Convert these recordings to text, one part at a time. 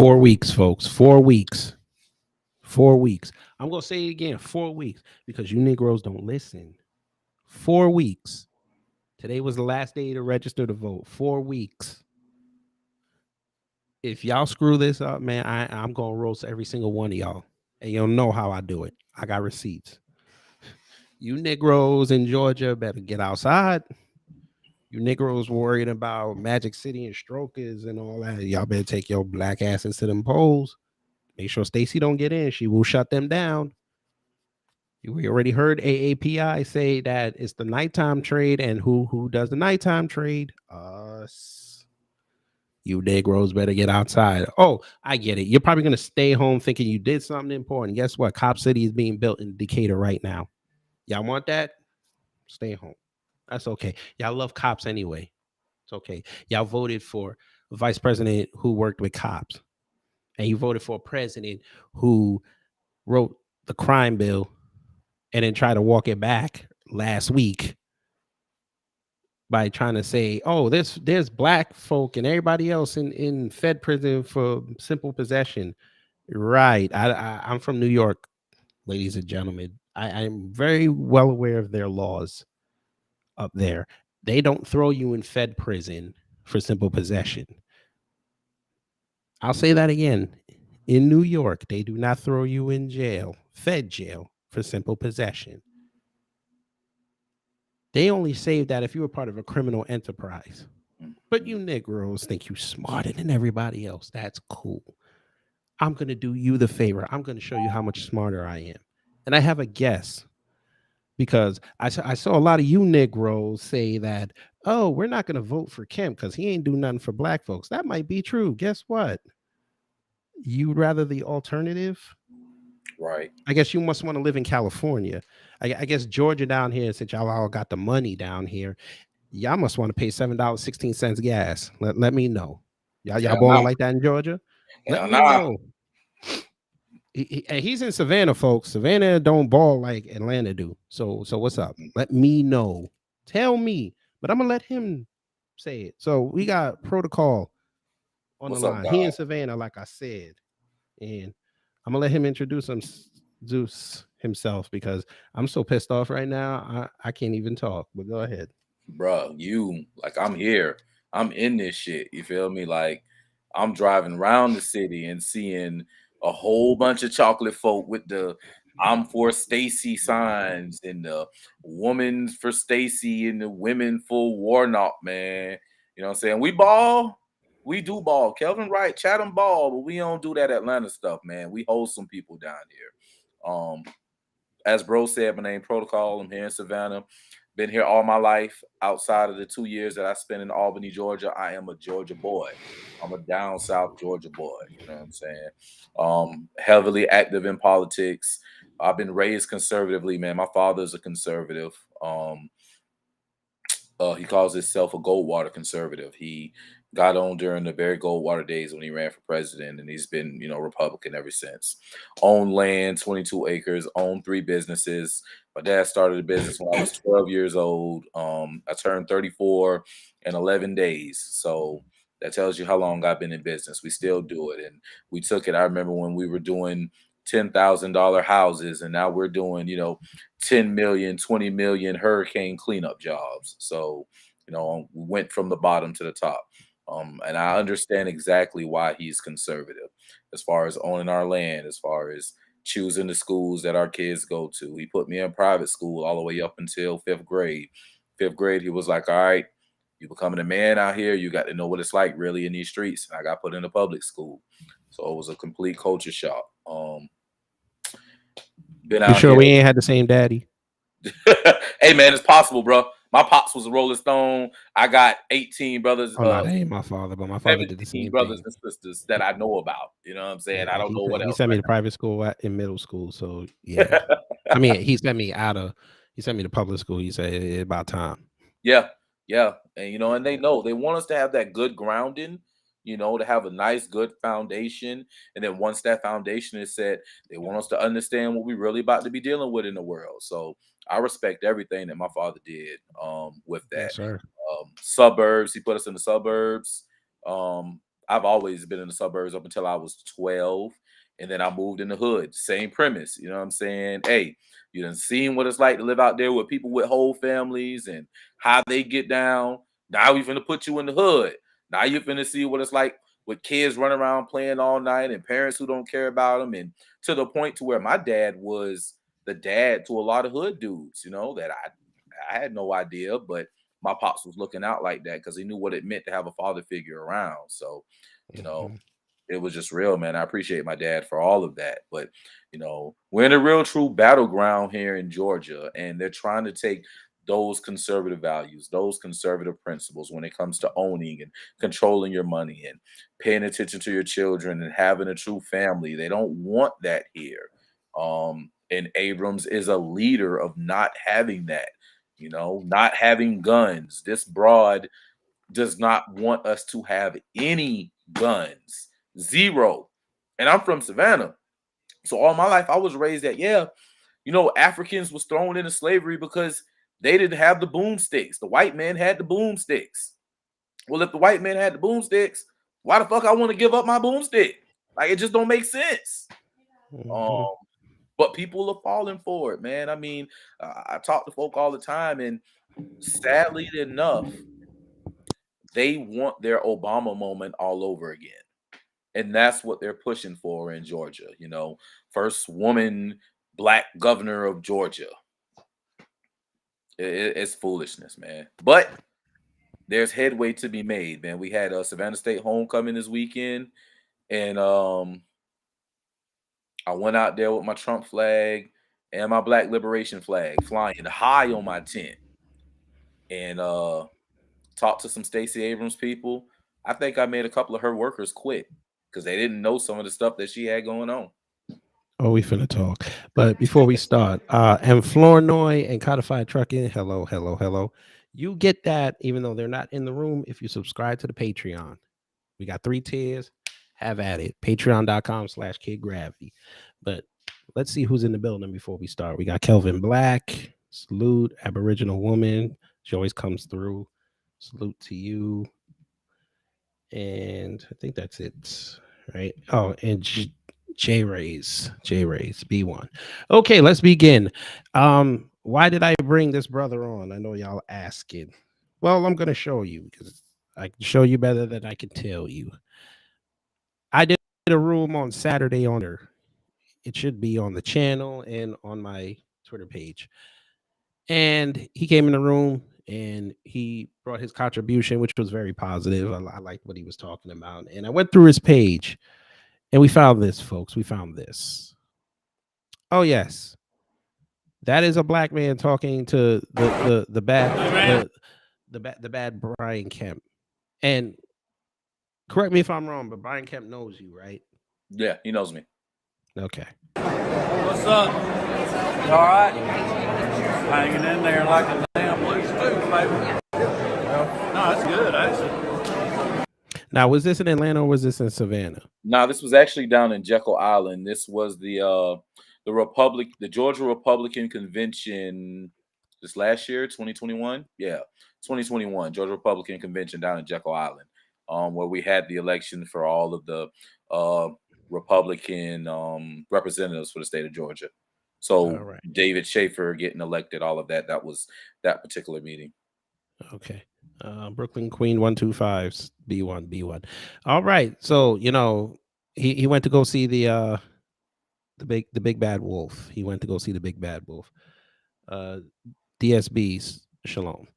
4 weeks, folks. 4 weeks. 4 weeks. I'm gonna say it again. 4 weeks because you Negroes don't listen. 4 weeks. Today was the last day to register to vote. 4 weeks. If y'all screw this up, man, I'm gonna roast every single one of y'all, and you'll know how I do it. I got receipts. You Negroes in Georgia better get outside. You Negroes worried about Magic City and strokers and all that. Y'all better take your black ass into them polls. Make sure Stacy don't get in. She will shut them down. We already heard AAPI say that it's the nighttime trade, and who does the nighttime trade? Us. You Negroes better get outside. Oh, I get it. You're probably gonna stay home thinking you did something important. Guess what? Cop City is being built in Decatur right now. Y'all want that? Stay home. That's okay. Y'all love cops anyway. It's okay. Y'all voted for a vice president who worked with cops, and you voted for a president who wrote the crime bill and then tried to walk it back last week by trying to say, "Oh, there's black folk and everybody else in Fed prison for simple possession." Right. I'm from New York, ladies and gentlemen. I'm very well aware of their laws up there. They don't throw you in Fed prison for simple possession. I'll say that again. In New York, they do not throw you in jail, Fed jail, for simple possession. They only save that if you were part of a criminal enterprise. But you Negroes think you smarter than everybody else. That's cool. I'm going to do you the favor. I'm going to show you how much smarter I am. And I have a guess because I saw a lot of you Negroes say that, oh, we're not going to vote for Kemp because he ain't do nothing for black folks. That might be true. Guess what? You'd rather the alternative? Right. I guess you must want to live in California. I guess Georgia down here, since y'all all got the money down here, y'all must want to pay $7.16 gas. Let me know. Y'all Hell balling no. like that in Georgia? Let Hell me no. know. He's in Savannah, folks. Savannah don't ball like Atlanta do. So what's up? Let me know. Tell me. But I'm gonna let him say it. So we got protocol on the What's up, line. He in dog? Savannah, like I said, and I'm gonna let him introduce Zeus himself because I'm so pissed off right now. I can't even talk. But go ahead. Bruh, you like I'm here. I'm in this shit. You feel me? Like I'm driving around the city and seeing a whole bunch of chocolate folk with the I'm for Stacy signs and the woman for Stacy and the women for Warnock, man. You know what I'm saying? We ball. We do ball. Kelvin Wright, Chatham ball, but we don't do that Atlanta stuff, man. We hold some people down here. As bro said, my name Protocol. I'm here in Savannah. Been here all my life. Outside of the 2 years that I spent in Albany, Georgia, I am a Georgia boy. I'm a down south Georgia boy. You know what I'm saying? Heavily active in politics. I've been raised conservatively, man. My father's a conservative. He calls himself a Goldwater conservative. He got on during the very Goldwater days when he ran for president, and he's been, Republican ever since. Owned land, 22 acres, owned 3 businesses. My dad started a business when I was 12 years old. I turned 34 in 11 days. So that tells you how long I've been in business. We still do it. And we took it. I remember when we were doing $10,000 houses, and now we're doing, 10 million, 20 million hurricane cleanup jobs. So, we went from the bottom to the top. And I understand exactly why he's conservative as far as owning our land, as far as choosing the schools that our kids go to. He put me in private school all the way up until 5th grade. 5th grade, he was like, all right, you becoming a man out here. You got to know what it's like really in these streets. And I got put in a public school. So it was a complete culture shock. Been You out sure here. we ain't had the same daddy? Hey man, it's possible, bro. My pops was a Rolling Stone. I got 18 brothers, Oh no, that ain't my father, but my father did the 17 same brothers thing. and sisters that I know about. You know what I'm saying? I Yeah, don't know what he else sent me right to private school in middle school. So yeah, now. I mean he sent me to public school. He said it's about time. Yeah, yeah. And and they know they want us to have that good grounding, to have a nice, good foundation. And then once that foundation is set, they want us to understand what we really about to be dealing with in the world. So I respect everything that my father did with that. Yes, sir. Suburbs, he put us in the suburbs. Um, I've always been in the suburbs up until I was 12. And then I moved in the hood. Same premise. You know what I'm saying? Hey, you done seen what it's like to live out there with people with whole families and how they get down. Now we finna put you in the hood. Now you're finna see what it's like with kids running around playing all night and parents who don't care about them. And to the point to where my dad was the dad to a lot of hood dudes, that I had no idea, but my pops was looking out like that because he knew what it meant to have a father figure around. So, you know, Mhm. it was just real, man. I appreciate my dad for all of that. But, we're in a real true battleground here in Georgia, and they're trying to take those conservative values, those conservative principles when it comes to owning and controlling your money and paying attention to your children and having a true family. They don't want that here. And Abrams is a leader of not having that, not having guns. This broad does not want us to have any guns. Zero. And I'm from Savannah. So all my life I was raised that, Africans was thrown into slavery because they didn't have the boomsticks. The white man had the boomsticks. Well, if the white man had the boomsticks, why the fuck I want to give up my boomstick? Like, it just don't make sense. Mhm. But people are falling for it, man. I mean, I talk to folk all the time, and sadly enough, they want their Obama moment all over again. And that's what they're pushing for in Georgia. First woman black governor of Georgia. It's foolishness, man. But there's headway to be made, man. We had a Savannah State homecoming this weekend, and I went out there with my Trump flag and my Black Liberation flag flying high on my tent, and talked to some Stacey Abrams people. I think I made a couple of her workers quit because they didn't know some of the stuff that she had going on. Oh, we finna talk. But before we start, and Flournoy and Codified Trucking, hello, hello, hello. You get that even though they're not in the room if you subscribe to the Patreon. We got 3 tiers. Have at it. Patreon.com/Kid Gravity. But let's see who's in the building before we start. We got Kelvin Black. Salute. Aboriginal woman. She always comes through. Salute to you. And I think that's it. Right. Oh, and J Rays B1. Okay, let's begin. Why did I bring this brother on? I know y'all asking. Well, I'm gonna show you because I can show you better than I can tell you. I did a room on Saturday on her. It should be on the channel and on my Twitter page. And he came in the room and he brought his contribution, which was very positive. I liked what he was talking about. And I went through his page and we found this, folks. We found this. Oh, yes. That is a black man talking to the bad Brian Kemp. And correct me if I'm wrong, but Brian Kemp knows you, right? Yeah, he knows me. Okay. What's up? All right. Hanging in there like a damn loose tooth, baby. No, that's good, actually. Now, was this in Atlanta or was this in Savannah? No, this was actually down in Jekyll Island. This was the Georgia Republican Convention this last year, 2021. Yeah, 2021 Georgia Republican Convention down in Jekyll Island, where we had the election for all of the Republican representatives for the state of Georgia. So All right. David Schaefer getting elected, all of that. That was that particular meeting. Okay. Brooklyn Queen 125 B1. All right. So, he went to go see the big bad wolf. He went to go see the big bad wolf. DSB's Shalom.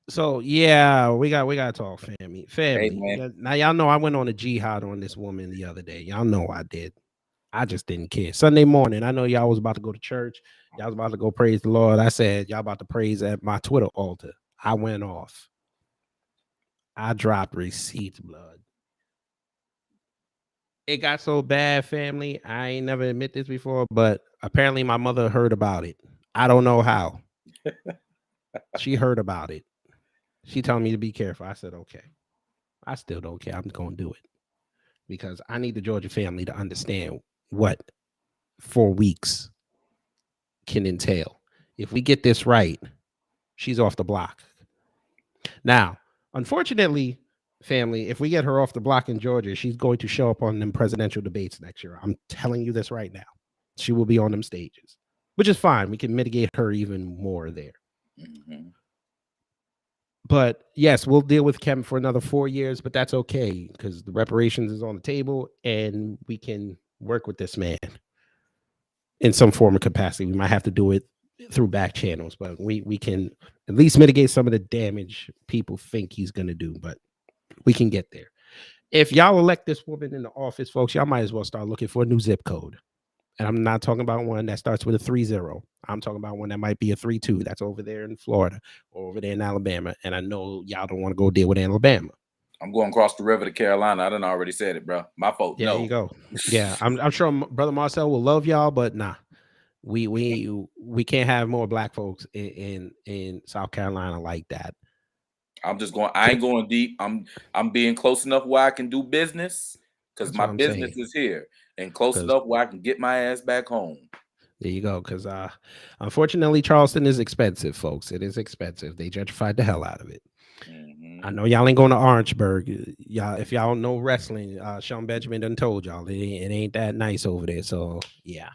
So yeah, we got to talk family. Hey, Now y'all know I went on a jihad on this woman the other day. Y'all know I did. I just didn't care. Sunday morning, I know y'all was about to go to church. Y'all was about to go praise the Lord. I said y'all about to praise at my Twitter altar. I went off. I dropped receipts, blood. It got so bad, family. I ain't never admit this before, but apparently my mother heard about it. I don't know how. She heard about it. She told me to be careful. I said, okay. I still don't care. I'm going to do it because I need the Georgia family to understand what 4 weeks can entail. If we get this right, she's off the block. Now, unfortunately, family, if we get her off the block in Georgia, she's going to show up on them presidential debates next year. I'm telling you this right now. She will be on them stages, which is fine. We can mitigate her even more there. Mm-hmm. But yes, we'll deal with Kevin for another 4 years, but that's okay because the reparations is on the table and we can work with this man in some form of capacity. We might have to do it through back channels, but we can at least mitigate some of the damage people think he's going to do, but we can get there. If y'all elect this woman in the office, folks, y'all might as well start looking for a new zip code. And I'm not talking about one that starts with a 30. I'm talking about one that might be a 32. That's over there in Florida or over there in Alabama. And I know y'all don't want to go deal with Alabama. I'm going across the river to Carolina. I done already said it, bro. My fault. Yeah, no. there you go. Yeah, I'm sure Brother Marcel will love y'all, but nah, we can't have more black folks in South Carolina like that. I'm just going. I ain't going deep. I'm being close enough where I can do business because my business is here, and close enough where I can get my ass back home. There you go. Because unfortunately, Charleston is expensive, folks. It is expensive. They gentrified the hell out of it. Mm-hmm. I know y'all ain't going to Orangeburg. Y'all, if y'all know wrestling, Sean Benjamin done told y'all it ain't that nice over there. So yeah,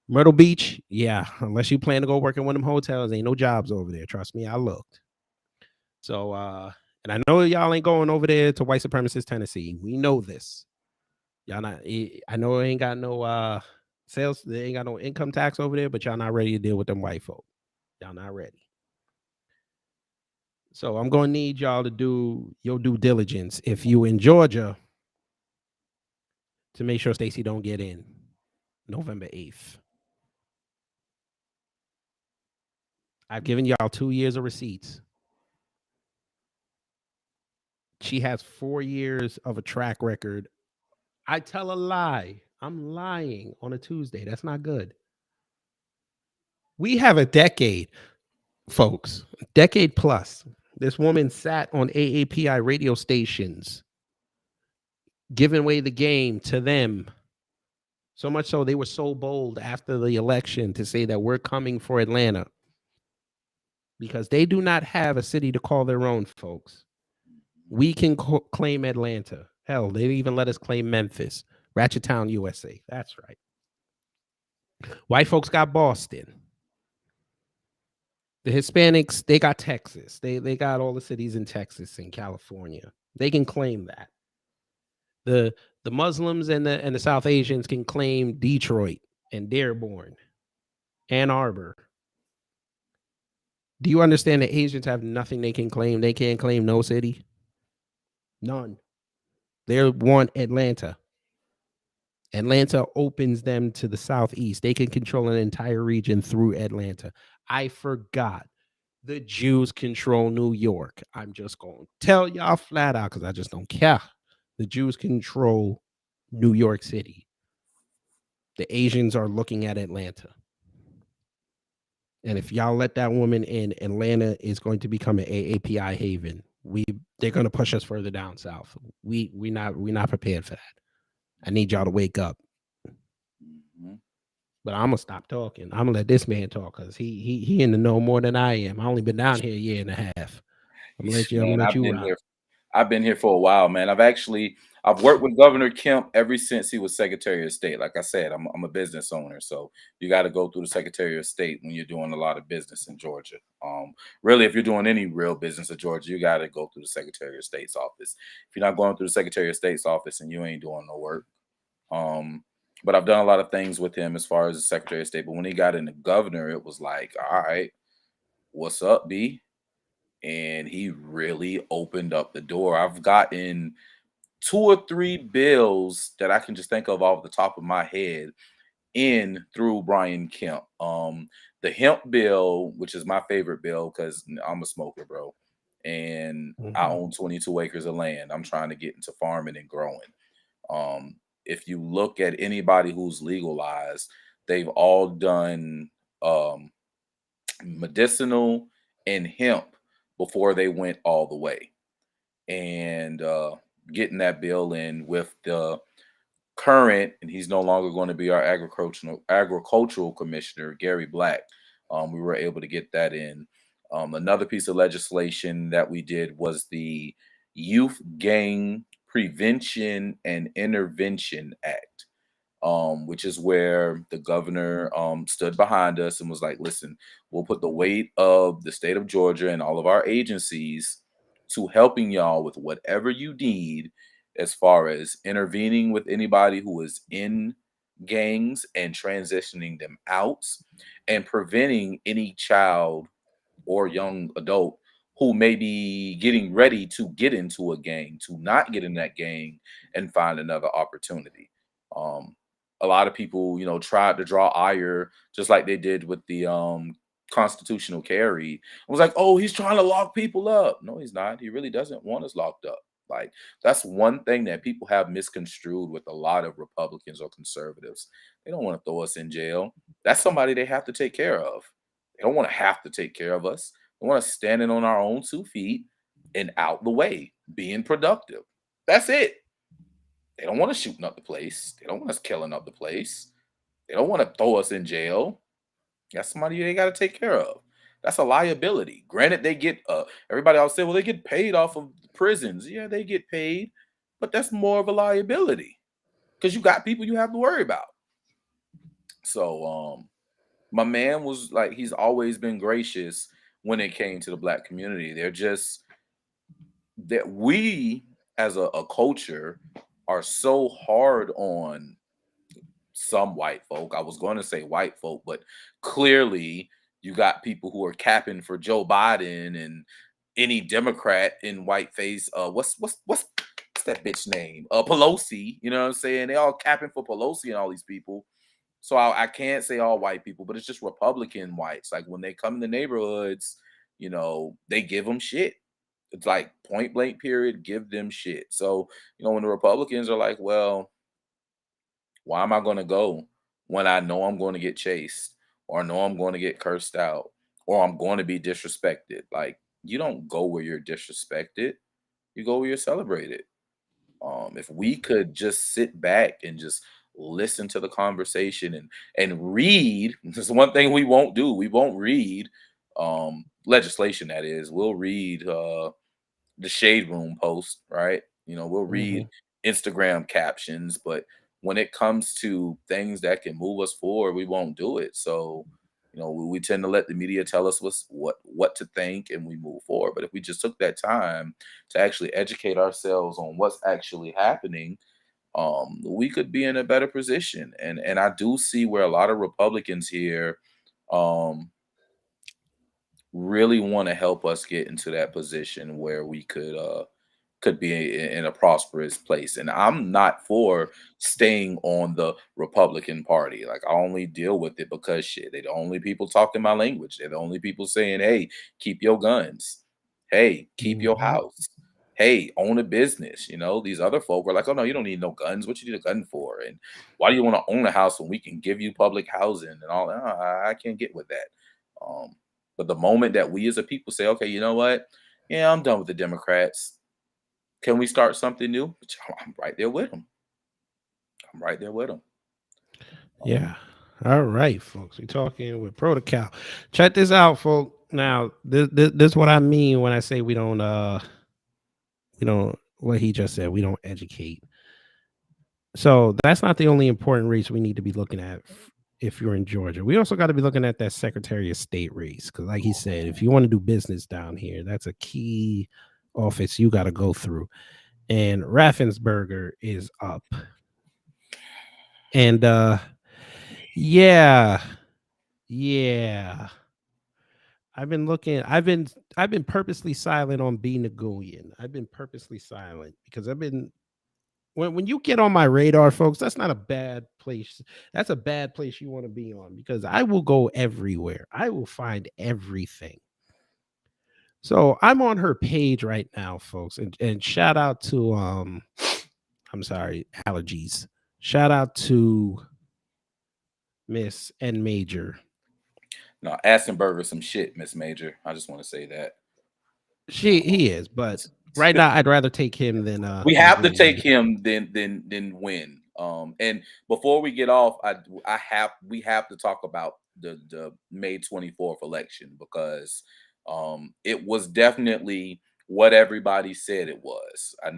Myrtle Beach, yeah. Unless you plan to go work in one of them hotels, ain't no jobs over there. Trust me, I looked. So and I know y'all ain't going over there to white supremacist Tennessee. We know this. Y'all not. I know it ain't got no sales. They ain't got no income tax over there, but y'all not ready to deal with them white folk. Y'all not ready. So I'm gonna need y'all to do your due diligence if you in Georgia to make sure Stacey don't get in November 8th. I've given y'all 2 years of receipts. She has 4 years of a track record. I tell a lie. I'm lying on a Tuesday. That's not good. We have a decade, folks, decade plus. This woman sat on AAPI radio stations, giving away the game to them. So much so they were so bold after the election to say that we're coming for Atlanta because they do not have a city to call their own, folks. We can claim Atlanta. Hell, they even let us claim Memphis, Ratchettown, USA. That's right. White folks got Boston. The Hispanics, they got Texas. They got all the cities in Texas and California. They can claim that. The Muslims and the South Asians can claim Detroit and Dearborn, Ann Arbor. Do you understand that Asians have nothing they can claim? They can't claim no city. None. They want Atlanta. Atlanta opens them to the Southeast. They can control an entire region through Atlanta. I forgot. The Jews control New York. I'm just going to tell y'all flat out because I just don't care. The Jews control New York City. The Asians are looking at Atlanta. And if y'all let that woman in, Atlanta is going to become an AAPI haven. They're going to push us further down south. We're not prepared for that. I need y'all to wake up. Mm-hmm. But I'm gonna stop talking. I'm gonna let this man talk because he in the know more than I am. I only been down here a year and a half. I'm gonna let you run. I've been here for a while, man. I've worked with Governor Kemp ever since he was Secretary of State. Like I said, I'm a business owner, so you got to go through the Secretary of State when you're doing a lot of business in Georgia. Really, if you're doing any real business in Georgia, you got to go through the Secretary of State's office. If you're not going through the Secretary of State's office, and you ain't doing no work. But I've done a lot of things with him as far as the Secretary of State. But when he got in the governor, it was like, all right, what's up, B? And he really opened up the door. I've gotten 2 or 3 bills that I can just think of off the top of my head in through Brian Kemp. The hemp bill, which is my favorite bill because I'm a smoker, bro. And I own 22 acres of land. I'm trying to get into farming and growing. If you look at anybody who's legalized, they've all done medicinal and hemp before they went all the way. And getting that bill in with the current, and he's no longer going to be our agricultural commissioner, Gary Black. We were able to get that in. Another piece of legislation that we did was the Youth Gang Prevention and Intervention Act, which is where the governor stood behind us and was like, listen, we'll put the weight of the state of Georgia and all of our agencies to helping y'all with whatever you need as far as intervening with anybody who is in gangs and transitioning them out and preventing any child or young adult who may be getting ready to get into a gang to not get in that gang and find another opportunity. Um, a lot of people, tried to draw ire just like they did with the constitutional carry. I was like, oh, he's trying to lock people up. No, he's not. He really doesn't want us locked up. Like, that's one thing that people have misconstrued with a lot of Republicans or conservatives. They don't want to throw us in jail. That's somebody they have to take care of. They don't want to have to take care of us. They want us standing on our own 2 feet and out the way, being productive. That's it. They don't want us shooting up the place. They don't want us killing up the place. They don't want to throw us in jail. That's somebody they got to take care of. That's a liability. Granted, they get everybody else say, well, they get paid off of prisons. Yeah, they get paid, but that's more of a liability because you got people you have to worry about. So my man was like, he's always been gracious when it came to the Black community. They're just that we as a culture are so hard on some white folk. I was going to say white folk, but clearly you got people who are capping for Joe Biden and any Democrat in whiteface. What's that bitch name? Pelosi. You know what I'm saying? They all capping for Pelosi and all these people. So I can't say all white people, but it's just Republican whites. Like when they come in the neighborhoods, they give them shit. It's like point blank period, give them shit. So, when the Republicans are like, well, why am I going to go when I know I'm going to get chased or know I'm going to get cursed out or I'm going to be disrespected? Like, you don't go where you're disrespected. You go where you're celebrated. If we could just sit back and just listen to the conversation and read, this is one thing we won't do. We won't read legislation, that is. We'll read the shade room post, right? We'll read Instagram captions, but when it comes to things that can move us forward, we won't do it. So, we tend to let the media tell us what to think and we move forward. But if we just took that time to actually educate ourselves on what's actually happening, we could be in a better position. And I do see where a lot of Republicans here really want to help us get into that position where we could be in a prosperous place. And I'm not for staying on the Republican Party. Like, I only deal with it because shit, they're the only people talking my language. They're the only people saying, hey, keep your guns. Hey, keep your house. Hey, own a business. These other folk are like, oh no, you don't need no guns. What you need a gun for? And why do you want to own a house when we can give you public housing and all that? I can't get with that. But the moment that we as a people say, okay, you know what? Yeah, I'm done with the Democrats. Can we start something new? I'm right there with them. I'm right there with them. Yeah. All right, folks. We're talking with Protocol. Check this out, folks. Now, this is what I mean when I say we don't what he just said, we don't educate. So that's not the only important race we need to be looking at if you're in Georgia. We also got to be looking at that Secretary of State race. Because like he said, if you want to do business down here, that's a key office you got to go through. And Raffensperger is up. And yeah. I've been purposely silent on B. Nguyen. I've been purposely silent because when you get on my radar, folks, that's not a bad place. That's a bad place you want to be on because I will go everywhere. I will find everything. So I'm on her page right now, folks. And shout out to I'm sorry, allergies. Shout out to Miss N Major. No, Assenberger some shit, Miss Major. I just want to say that. He is, but right now I'd rather take him than we have to take him than win. And before we get off, we have to talk about the May 24th election because it was definitely what everybody said it was. I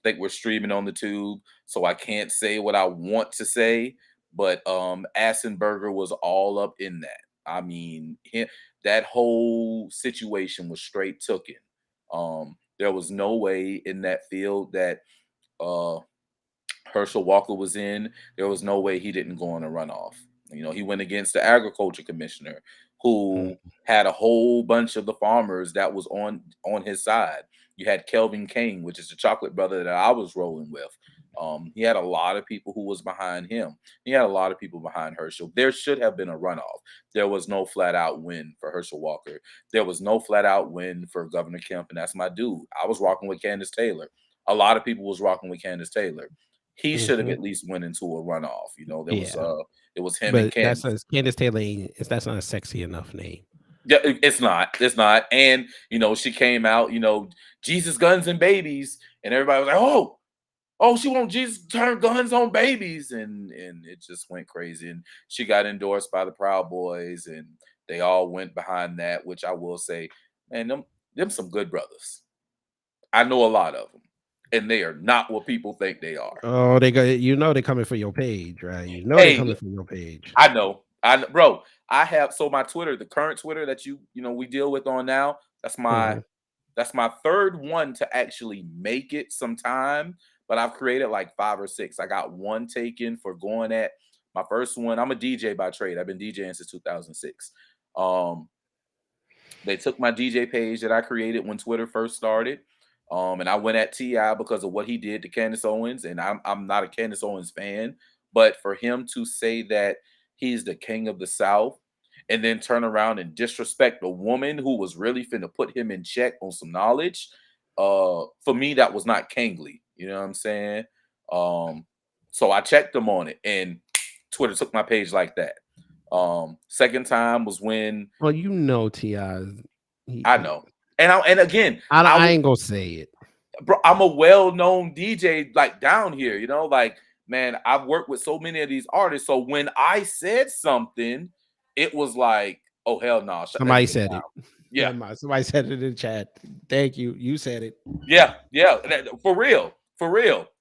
think we're streaming on the tube, so I can't say what I want to say, but Assenberger was all up in that. I mean, that whole situation was straight tooken. There was no way in that field that Herschel Walker was in. There was no way he didn't go on a runoff. He went against the agriculture commissioner, who had a whole bunch of the farmers that was on his side. You had Kelvin Kane, which is the chocolate brother that I was rolling with. He had a lot of people who was behind him. He had a lot of people behind Herschel. There should have been a runoff. There was no flat out win for Herschel Walker. There was no flat out win for Governor Kemp, and that's my dude. I was rocking with Candace Taylor. A lot of people was rocking with Candace Taylor. He should have at least went into a runoff. It was him and Candace. Candace Taylor. That's not a sexy enough name. Yeah, it's not. And she came out, Jesus, guns, and babies, and everybody was like, oh, she won't Jesus turn guns on babies, and it just went crazy. And she got endorsed by the Proud Boys, and they all went behind that. Which I will say, man, them some good brothers. I know a lot of them. And they are not what people think they are. Oh, they're coming for your page, right? They're coming for your page. I know, bro. I have my Twitter, the current Twitter that we deal with on now. That's my third one to actually make it some time, but I've created like 5 or 6. I got one taken for going at my first one. I'm a DJ by trade. I've been DJing since 2006. They took my DJ page that I created when Twitter first started. And I went at T.I. because of what he did to Candace Owens, and I'm not a Candace Owens fan, but for him to say that he's the king of the South and then turn around and disrespect a woman who was really finna put him in check on some knowledge, for me, that was not kingly. You know what I'm saying? So I checked him on it, and Twitter took my page like that. Second time was when... Well, T.I. I know. And again, I ain't gonna say it, bro. I'm a well-known DJ, like down here, man. I've worked with so many of these artists. So when I said something, it was like, oh hell no! Somebody said it. Yeah, somebody said it in the chat. Thank you. You said it. Yeah, for real.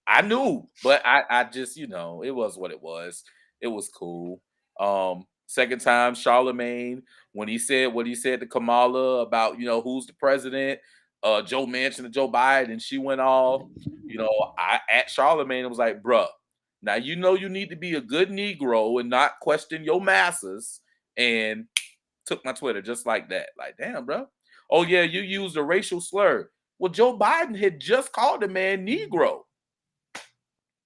I knew, but I just, it was what it was. It was cool. Second time, Charlemagne, when he said what he said to Kamala about, who's the president, Joe Manchin and Joe Biden, and she went off, I at Charlemagne and was like, bruh, now you need to be a good Negro and not question your masses, and took my Twitter just like that. Like, damn, bro. Oh, yeah, you used a racial slur. Well, Joe Biden had just called the man Negro.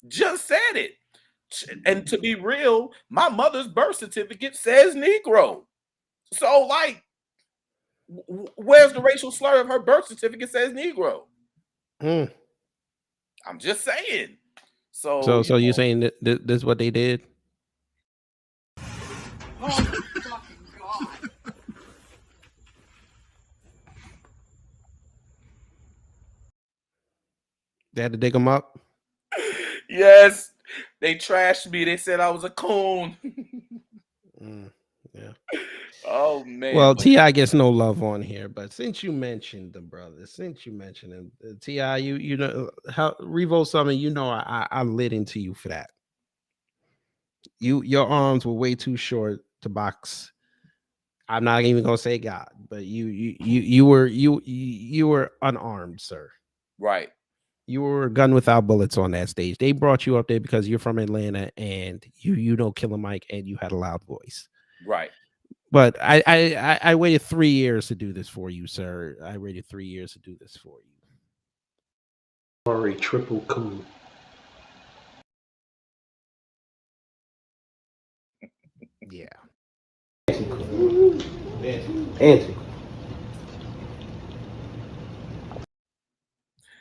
Just said it. And to be real, my mother's birth certificate says Negro. So, like, where's the racial slur if her birth certificate says Negro? I'm just saying. So you're saying that this is what they did? Oh, fucking God. They had to dig them up? Yes. They trashed me. They said I was a coon. Yeah. Oh man. Well, T.I. gets no love on here, but since you mentioned the brothers, since you mentioned him, T.I., you know how Revolt Summit, I lit into you for that. Your arms were way too short to box. I'm not even gonna say God, but you were unarmed, sir. Right. You were a gun without bullets on that stage. They brought you up there because you're from Atlanta and you know Killer Mike and you had a loud voice. Right. But I waited 3 years to do this for you, sir. I waited 3 years to do this for you. Sorry, triple cool. Yeah. Fancy.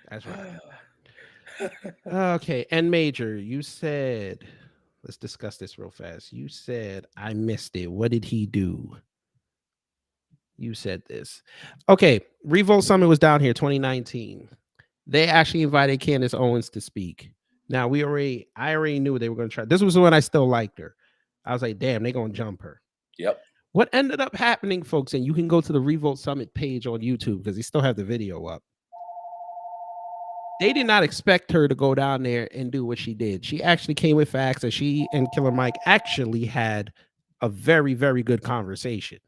That's right. Okay, and Major, you said, let's discuss this real fast. You said, I missed it. What did he do? You said this. Okay, Revolt Summit was down here 2019. They actually invited Candace Owens to speak. Now, I already knew they were going to try. This was when I still liked her. I was like, damn, they're going to jump her. Yep. What ended up happening, folks, and you can go to the Revolt Summit page on YouTube because they still have the video up. they did not expect her to go down there and do what she did. She actually came with facts, and she and Killer Mike actually had a very, very good conversation.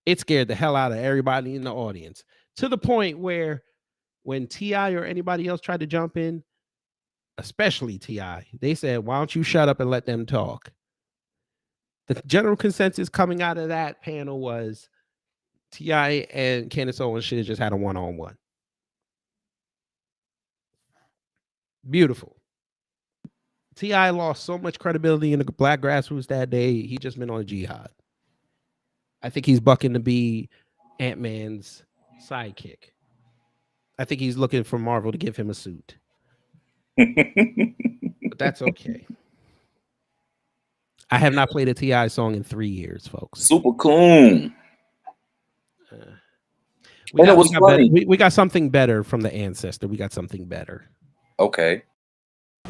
It scared the hell out of everybody in the audience, to the point where when T.I. or anybody else tried to jump in, especially T.I., they said, "Why don't you shut up and let them talk?" The general consensus coming out of that panel was T.I. and Candace Owens should have just had a one-on-one. Beautiful. T.I. lost so much credibility in the black grassroots that day. He just been on a jihad. I think he's bucking to be Ant-Man's sidekick. I think he's looking for Marvel to give him a suit. But that's okay. I have not played a T.I. song in 3 years, folks. Super cool. We got something better from the ancestor. We got something better. Okay.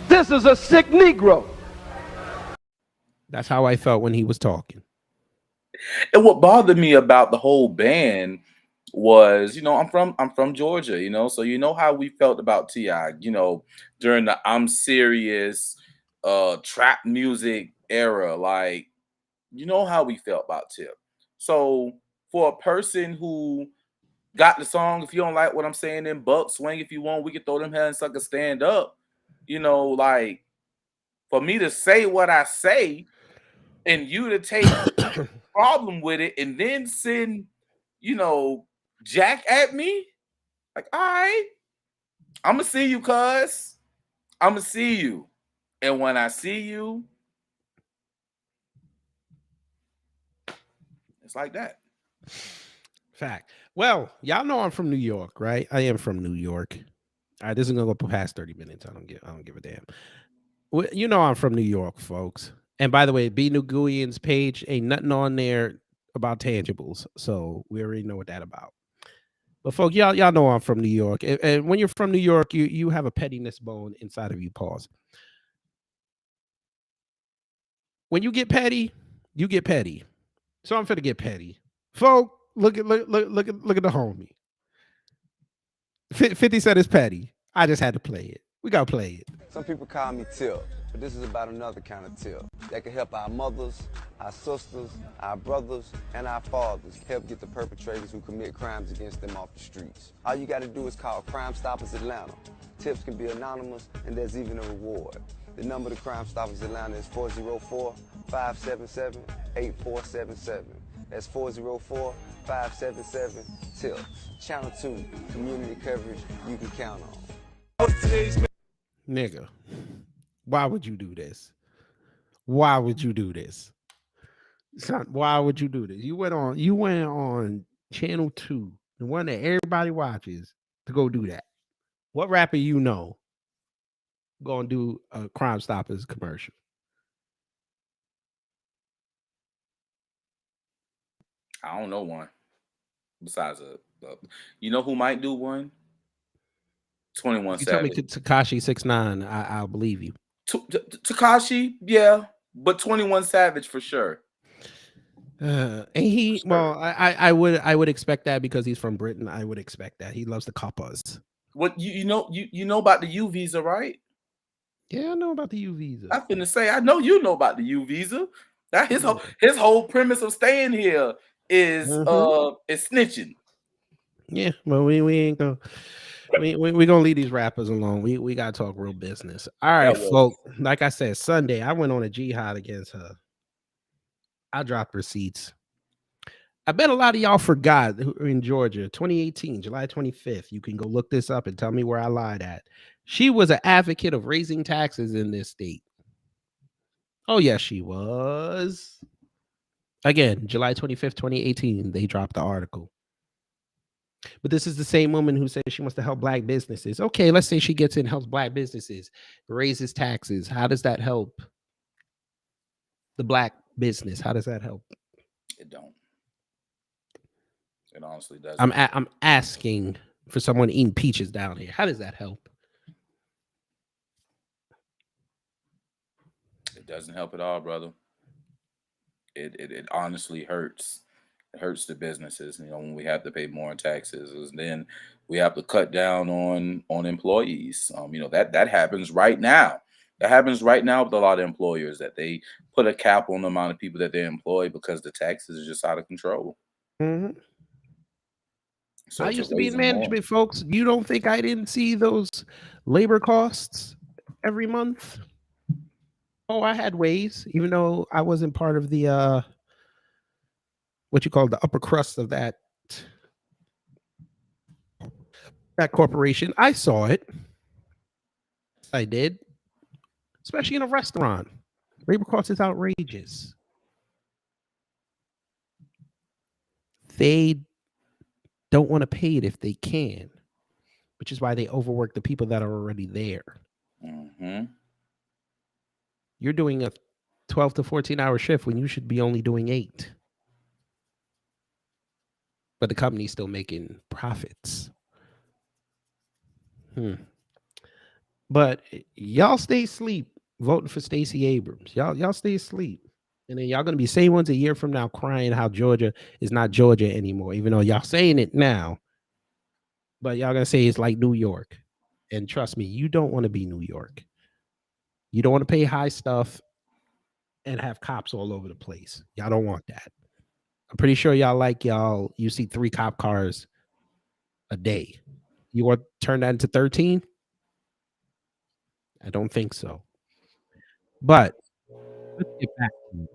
This is a sick Negro. That's how I felt when he was talking. And what bothered me about the whole band was, I'm from Georgia, so you know how we felt about T.I., during the I'm Serious trap music era, like, how we felt about Tip. So for a person who got the song, if you don't like what I'm saying, then buck swing if you want, we can throw them hands, sucker, stand up, like, for me to say what I say and you to take problem with it and then send, Jack at me, like, all right, I'm gonna see you, cuz I'm gonna see you. And when I see you, it's like that. Fact. Well, y'all know I'm from New York, right? I am from New York. All right, this is gonna go past 30 minutes. I don't give a damn. Well, I'm from New York, folks. And by the way, B. Nguyen's page ain't nothing on there about tangibles, so we already know what that about. But folks, y'all know I'm from New York, and when you're from New York, you have a pettiness bone inside of you. Pause. When you get petty, you get petty. So I'm finna get petty, folk. Look at the homie. 50 Cent is petty. I just had to play it. We gotta play it. Some people call me Tip, but this is about another kind of tip that can help our mothers, our sisters, our brothers, and our fathers help get the perpetrators who commit crimes against them off the streets. All you gotta do is call Crime Stoppers Atlanta. Tips can be anonymous, and there's even a reward. The number to Crime Stoppers Atlanta is 404-577-8477. That's 404-577-TIPS. Channel 2, community coverage you can count on. Nigga, why would you do this? Why would you do this? Son, why would you do this? You went on Channel 2, the one that everybody watches, to go do that. What rapper gonna do a Crime Stoppers commercial? I don't know one. Besides who might do one? 21 You tell me Savage. Tekashi 6ix9ine, I'll believe you. Tekashi, yeah, but 21 Savage for sure. And he, well, I would expect that because he's from Britain. I would expect that he loves the coppas. What you know about the U visa, right? Yeah, I know about the U visa. I'm finna say I know you know about the U visa. That his whole premise of staying here is snitching. Yeah, well, we ain't gonna we gonna leave these rappers alone. We gotta talk real business. All right, folks. Like I said, Sunday I went on a jihad against her. I dropped receipts. I bet a lot of y'all forgot in Georgia, 2018, July 25th. You can go look this up and tell me where I lied at. She was an advocate of raising taxes in this state. Oh, yes, she was. Again, July 25th, 2018, they dropped the article. But this is the same woman who said she wants to help black businesses. Okay, let's say she gets in, helps black businesses, raises taxes. How does that help the black business? How does that help? It don't. It honestly doesn't. I'm asking for someone eating peaches down here. How does that help? It doesn't help at all, brother. It honestly hurts. It hurts the businesses, when we have to pay more in taxes, and then we have to cut down on employees. That happens right now. That happens right now with a lot of employers, that they put a cap on the amount of people that they employ because the taxes are just out of control. Mhm. So I to used to be raise in them more. management, folks. You don't think I didn't see those labor costs every month? Oh, I had ways, even though I wasn't part of the what you call the upper crust of that corporation. I saw it. I did, especially in a restaurant. Labor cost is outrageous. They don't want to pay it if they can, which is why they overwork the people that are already there. Mhm. You're doing a 12 to 14-hour shift when you should be only doing 8. But the company's still making profits. But y'all stay asleep voting for Stacey Abrams. Y'all stay asleep. And then y'all gonna be same ones a year from now crying how Georgia is not Georgia anymore, even though y'all saying it now. But y'all gonna say it's like New York. And trust me, you don't want to be New York. You don't want to pay high stuff and have cops all over the place. Y'all don't want that. I'm pretty sure you see 3 cop cars a day. You want to turn that into 13? I don't think so. But let's get back to it.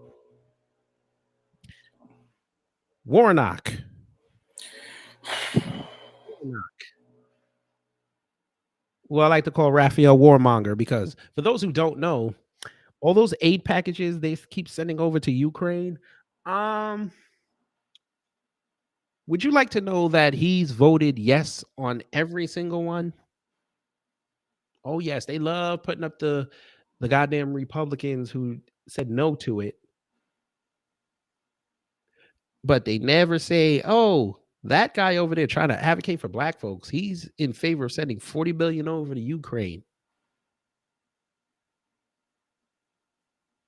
Warnock. Well, I like to call Raphael Warmonger, because for those who don't know, all those aid packages they keep sending over to Ukraine, would you like to know that he's voted yes on every single one? Oh, yes. They love putting up the goddamn Republicans who said no to it. But they never say, oh, that guy over there trying to advocate for black folks, he's in favor of sending $40 billion over to Ukraine.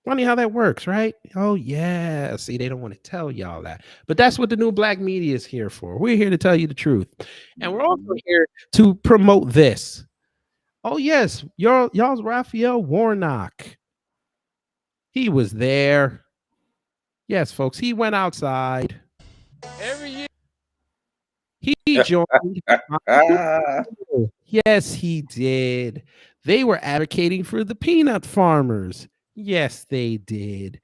Funny how that works, right? Oh, yeah. See, they don't want to tell y'all that. But that's what the new black media is here for. We're here to tell you the truth. And we're also here to promote this. Oh, yes. Y'all's Raphael Warnock. He was there. Yes, folks. He went outside. Every year. He joined. Yes, he did. They were advocating for the peanut farmers. Yes, they did.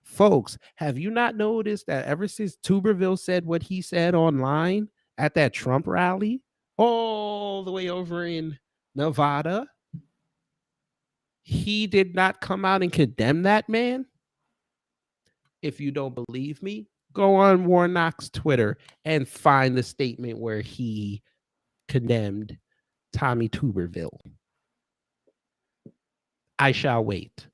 Folks, have you not noticed that ever since Tuberville said what he said online at that Trump rally, all the way over in Nevada, he did not come out and condemn that man? If you don't believe me, go on Warnock's Twitter and find the statement where he condemned Tommy Tuberville. I shall wait.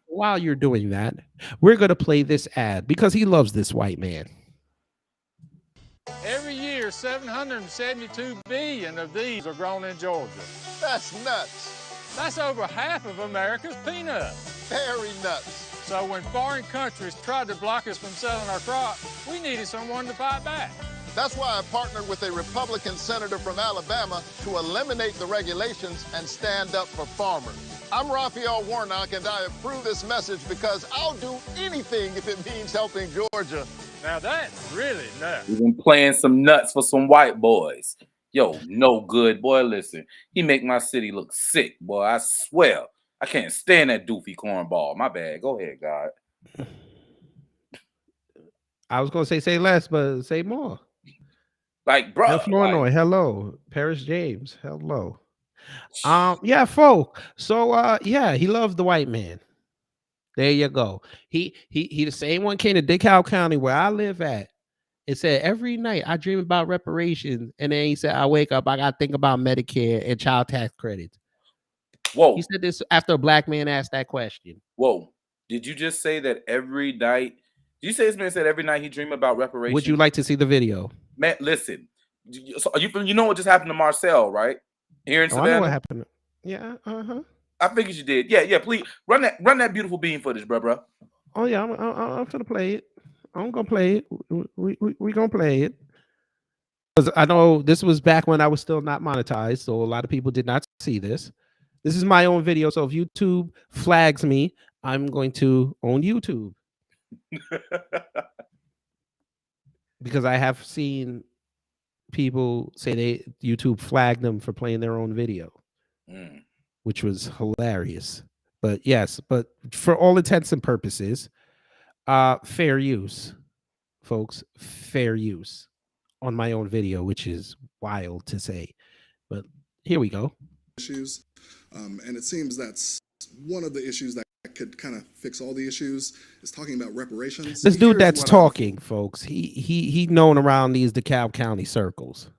While you're doing that, we're going to play this ad because he loves this white man. Every year, 772 billion of these are grown in Georgia. That's nuts. That's over half of America's peanuts. Very nuts. So when foreign countries tried to block us from selling our crop, we needed someone to fight back. That's why I partnered with a Republican senator from Alabama to eliminate the regulations and stand up for farmers. I'm Raphael Warnock, and I approve this message because I'll do anything if it means helping Georgia. Now that's really nuts. We've been playing some nuts for some white boys. Yo, no good, boy. Listen, he make my city look sick, boy. I swear. I can't stand that doofy cornball. My bad. Go ahead, God. I was going to say less, but say more. Like, bro. Flournoy, hello. Paris James, hello. Yeah, folk. So yeah, he loves the white man. There you go. He the same one came to DeKalb County where I live at. It said every night I dream about reparations, and then he said I wake up, I gotta think about Medicare and child tax credits. Whoa. He said this after a black man asked that question. Whoa. Did you just say that every night? Did you say this man said every night he dreamed about reparations? Would you like to see the video? Man, listen. So you know what just happened to Marcel, right? Here in Savannah. I know what happened. Yeah, I figured you did. Yeah, please run that beautiful bean footage, bro. Oh yeah, I'm gonna play it. I'm gonna play it. We gonna play it. Because I know this was back when I was still not monetized, so a lot of people did not see this. This is my own video, so if YouTube flags me, I'm going to own YouTube. Because I have seen people say YouTube flagged them for playing their own video, which was hilarious. But yes, but for all intents and purposes, fair use, folks, fair use on my own video, which is wild to say. But here we go. Issues, and it seems that's one of the issues that could kind of fix all the issues is talking about reparations. This dude that's talking, folks, he known around these DeKalb County circles.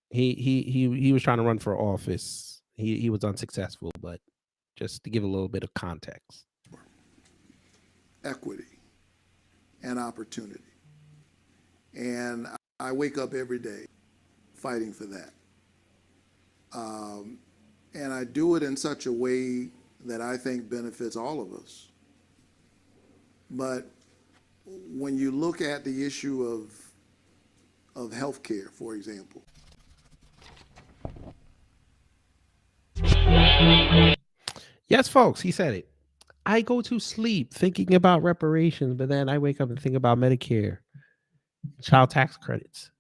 He was trying to run for office. He was unsuccessful, but just to give a little bit of context. Equity and opportunity. And I wake up every day fighting for that. And I do it in such a way that I think benefits all of us. But when you look at the issue of healthcare, for example. Yes, folks, he said it. I go to sleep thinking about reparations, but then I wake up and think about Medicare, child tax credits.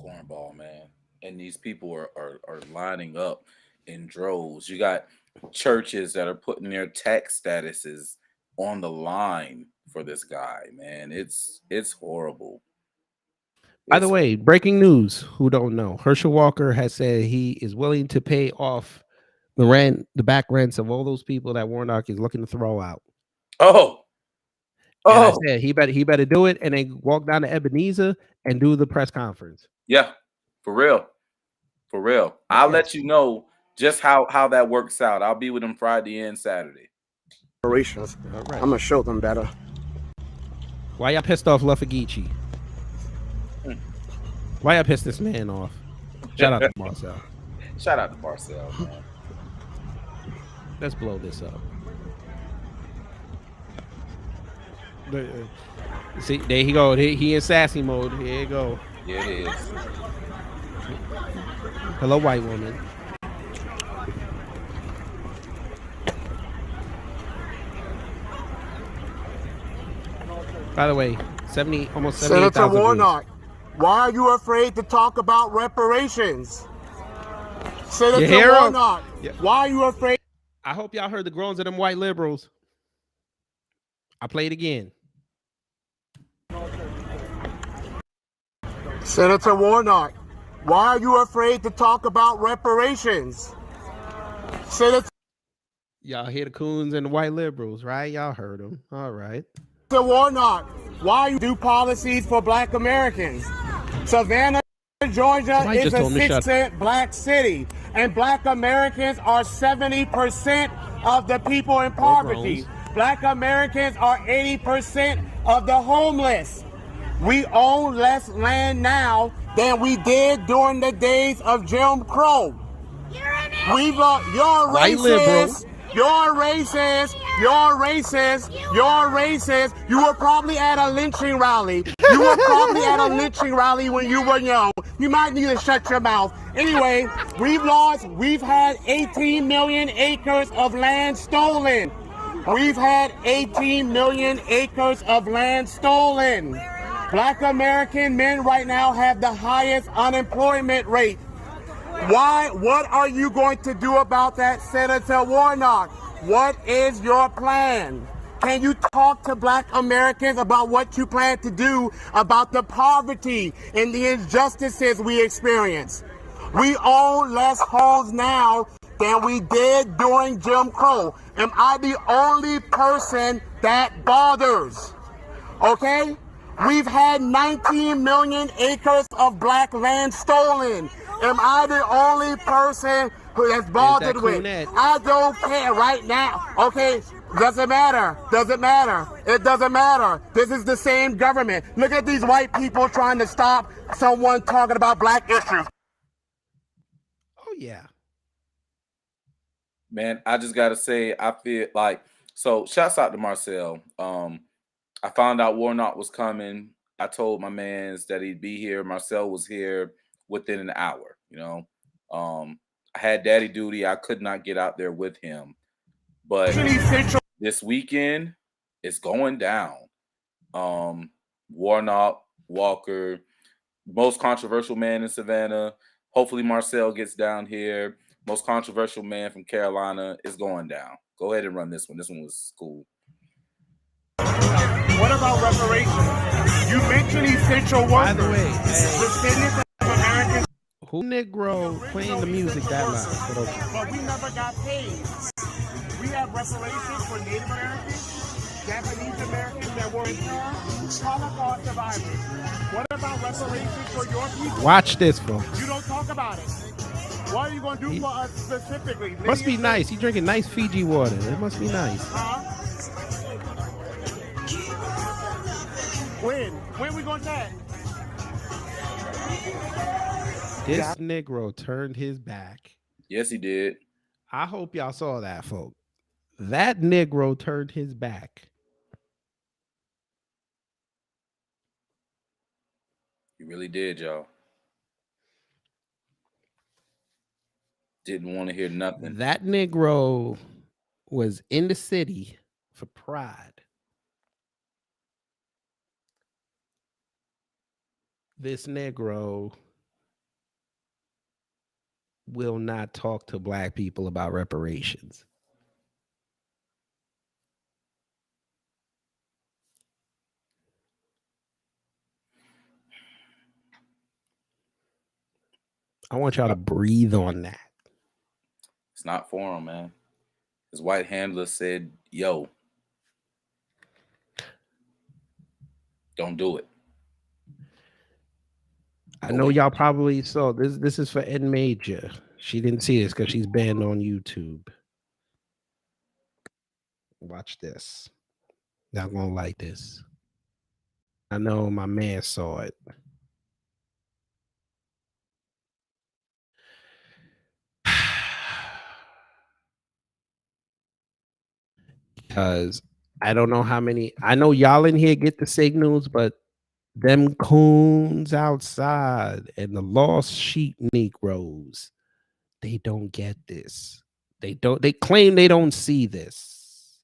Cornball, man. And these people are lining up in droves. You got churches that are putting their tax statuses on the line for this guy, man. It's horrible. By the way, breaking news, who don't know, Herschel Walker has said he is willing to pay off the back rents of all those people that Warnock is looking to throw out. I said he better do it and then walk down to Ebenezer and do the press conference. Yeah, for real. I'll let you know just how that works out. I'll be with him Friday and Saturday. Reparations. Right. I'm gonna show them better. Why y'all pissed off Luffagici? Why y'all pissed this man off? Shout out to Marcel. Shout out to Marcel, man. Let's blow this up. See, there he go. He in sassy mode. Here you go. Yeah, it is. Hello, white woman. By the way, almost 78,000 Senator views. Warnock, why are you afraid to talk about reparations? Senator Warnock, why are you afraid? I hope y'all heard the groans of them white liberals. I play it again. Senator Warnock, why are you afraid to talk about reparations? Senator Y'all hear the coons and the white liberals, right? Y'all heard them. All right. Warnock, why you do policies for Black Americans? Savannah, Georgia is a 6-cent black city, and Black Americans are 70% of the people in poverty. Black Americans are 80% of the homeless. We own less land now than we did during the days of Jim Crow. You're racist. You're racist. You're racist. You're racist. You were probably at a lynching rally. You were probably at a lynching rally when you were young. You might need to shut your mouth. Anyway, we've had 18 million acres of land stolen. We've had 18 million acres of land stolen. Black American men right now have the highest unemployment rate. Why? What are you going to do about that, Senator Warnock? What is your plan? Can you talk to Black Americans about what you plan to do about the poverty and the injustices we experience? We own less homes now than we did during Jim Crow. Am I the only person that bothers? Okay? We've had 19 million acres of black land stolen. Am I the only person who has bothered with? I don't care right now. Okay, doesn't matter. Doesn't matter. It doesn't matter. This is the same government. Look at these white people trying to stop someone talking about black issues. Oh, yeah. Man, I just got to say, I feel like So shouts out to Marcel. I found out Warnock was coming. I told my mans that he'd be here. Marcel was here within an hour. I had daddy duty. I could not get out there with him, but this weekend it's going down. Warnock, Walker, most controversial man in Savannah. Hopefully Marcel gets down here. Most controversial man from Carolina is going down. Go ahead and run this one. This one was cool. What about reparations? You mentioned essential workers. By the way, Descendants of Americans. who Negro playing the music that loud? But we never got paid. We have reparations for Native Americans, Japanese Americans that were interned, Holocaust survivors. What about reparations for your people? Watch this, folks. You don't talk about it. What are you going to do for us specifically? Must be nice. He drinking nice Fiji water. It must be nice. When we going to that? This Negro turned his back. Yes, he did. I hope y'all saw that, folks. That Negro turned his back. He really did, y'all. Didn't want to hear nothing. That Negro was in the city for pride. This Negro will not talk to black people about reparations. I want y'all to breathe on that. It's not for him, man. His white handler said, yo, don't do it. I know y'all probably saw this. This is for Ed Major. She didn't see this because she's banned on YouTube. Watch this. Y'all gonna like this. I know my man saw it. Because I don't know how many. I know y'all in here get the signals, but them coons outside and the lost sheep Negroes, they don't get this. They claim they don't see this.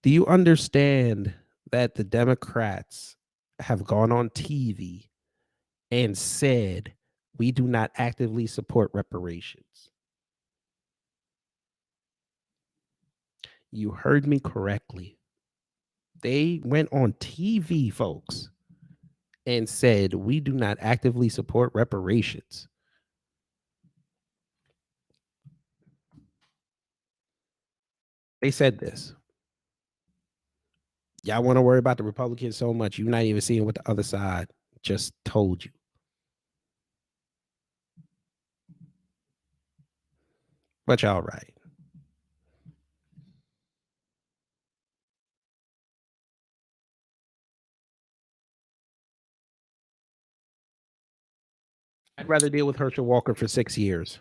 Do you understand that the Democrats have gone on TV and said we do not actively support reparations? You heard me correctly. They went on TV, folks, and said we do not actively support reparations. They said this. Y'all want to worry about the Republicans so much, you're not even seeing what the other side just told you. But y'all right. I'd rather deal with Herschel Walker for 6 years.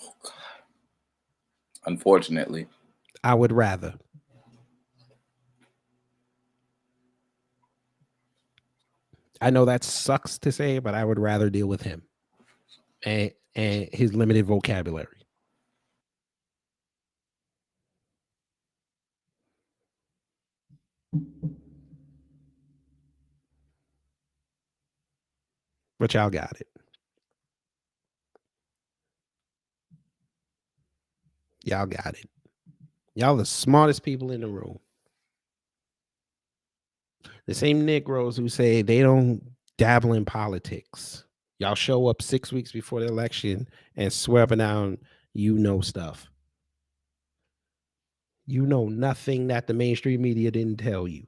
Oh, God. Unfortunately. I would rather. I know that sucks to say, but I would rather deal with him and his limited vocabulary. But y'all got it. Y'all got it. Y'all the smartest people in the room. The same Negroes who say they don't dabble in politics. Y'all show up 6 weeks before the election and swear up and down you know stuff. You know nothing that the mainstream media didn't tell you.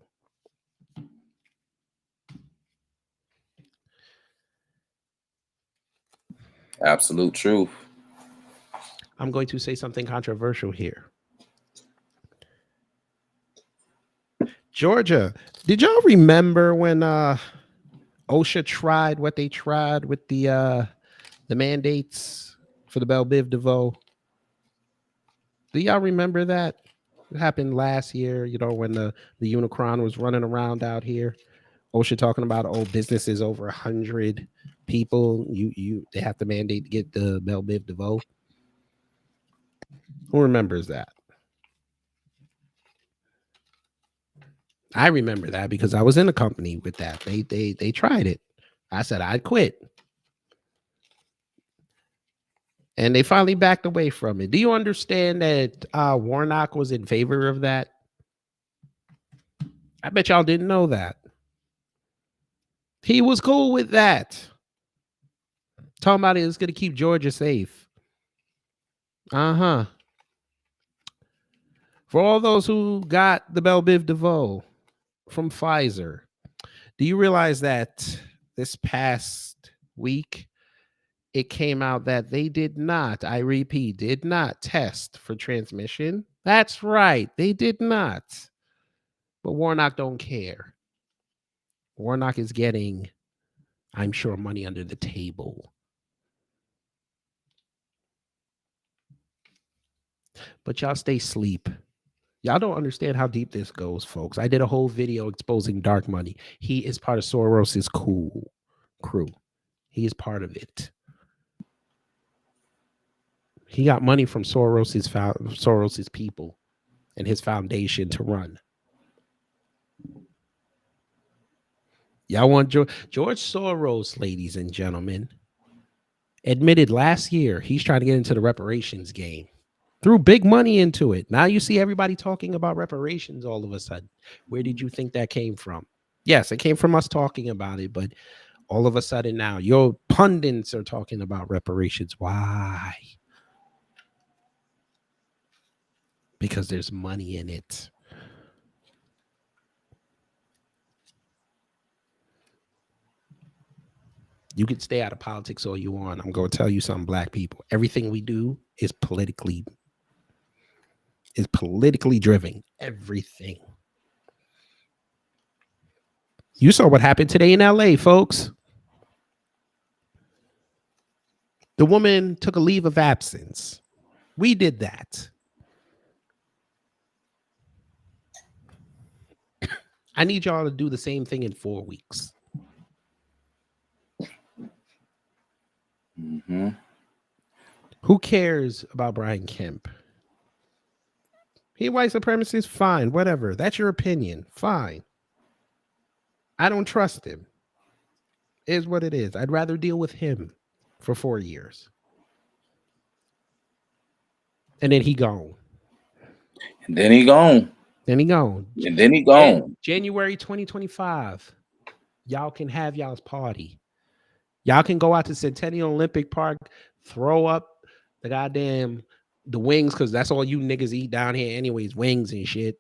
Absolute truth. I'm going to say something controversial here. Georgia, did y'all remember when OSHA tried what they tried with the mandates for the Belle Biv DeVoe? Do y'all remember that? It happened last year, when the Unicron was running around out here. OSHA talking about businesses over 100 people. They have to mandate to get the Bell Biv DeVoe. Who remembers that? I remember that because I was in a company with that. They tried it. I said I'd quit. And they finally backed away from it. Do you understand that Warnock was in favor of that? I bet y'all didn't know that. He was cool with that. Talking about it's going to keep Georgia safe. Uh-huh. For all those who got the Bell Biv DeVoe from Pfizer, do you realize that this past week, it came out that they did not, I repeat, did not test for transmission? That's right. They did not. But Warnock don't care. Warnock is getting, I'm sure, money under the table. But y'all stay asleep. Y'all don't understand how deep this goes, folks. I did a whole video exposing dark money. He is part of Soros's crew. He is part of it. He got money from Soros's people and his foundation to run. Y'all want George Soros, ladies and gentlemen, admitted last year he's trying to get into the reparations game. Threw big money into it. Now you see everybody talking about reparations all of a sudden. Where did you think that came from? Yes, it came from us talking about it, but all of a sudden now your pundits are talking about reparations. Why? Because there's money in it. You can stay out of politics all you want. I'm going to tell you something, black people. Everything we do is politically driven. Everything. You saw what happened today in LA, folks. The woman took a leave of absence. We did that. I need y'all to do the same thing in 4 weeks. Mm-hmm. Who cares about Brian Kemp? He white supremacist, fine, whatever. That's your opinion, fine. I don't trust him. It is what it is. I'd rather deal with him for 4 years. And then he gone. And then he gone. Then he gone. And then he gone. January 2025. Y'all can have y'all's party. Y'all can go out to Centennial Olympic Park, throw up the wings, because that's all you niggas eat down here anyways, wings and shit.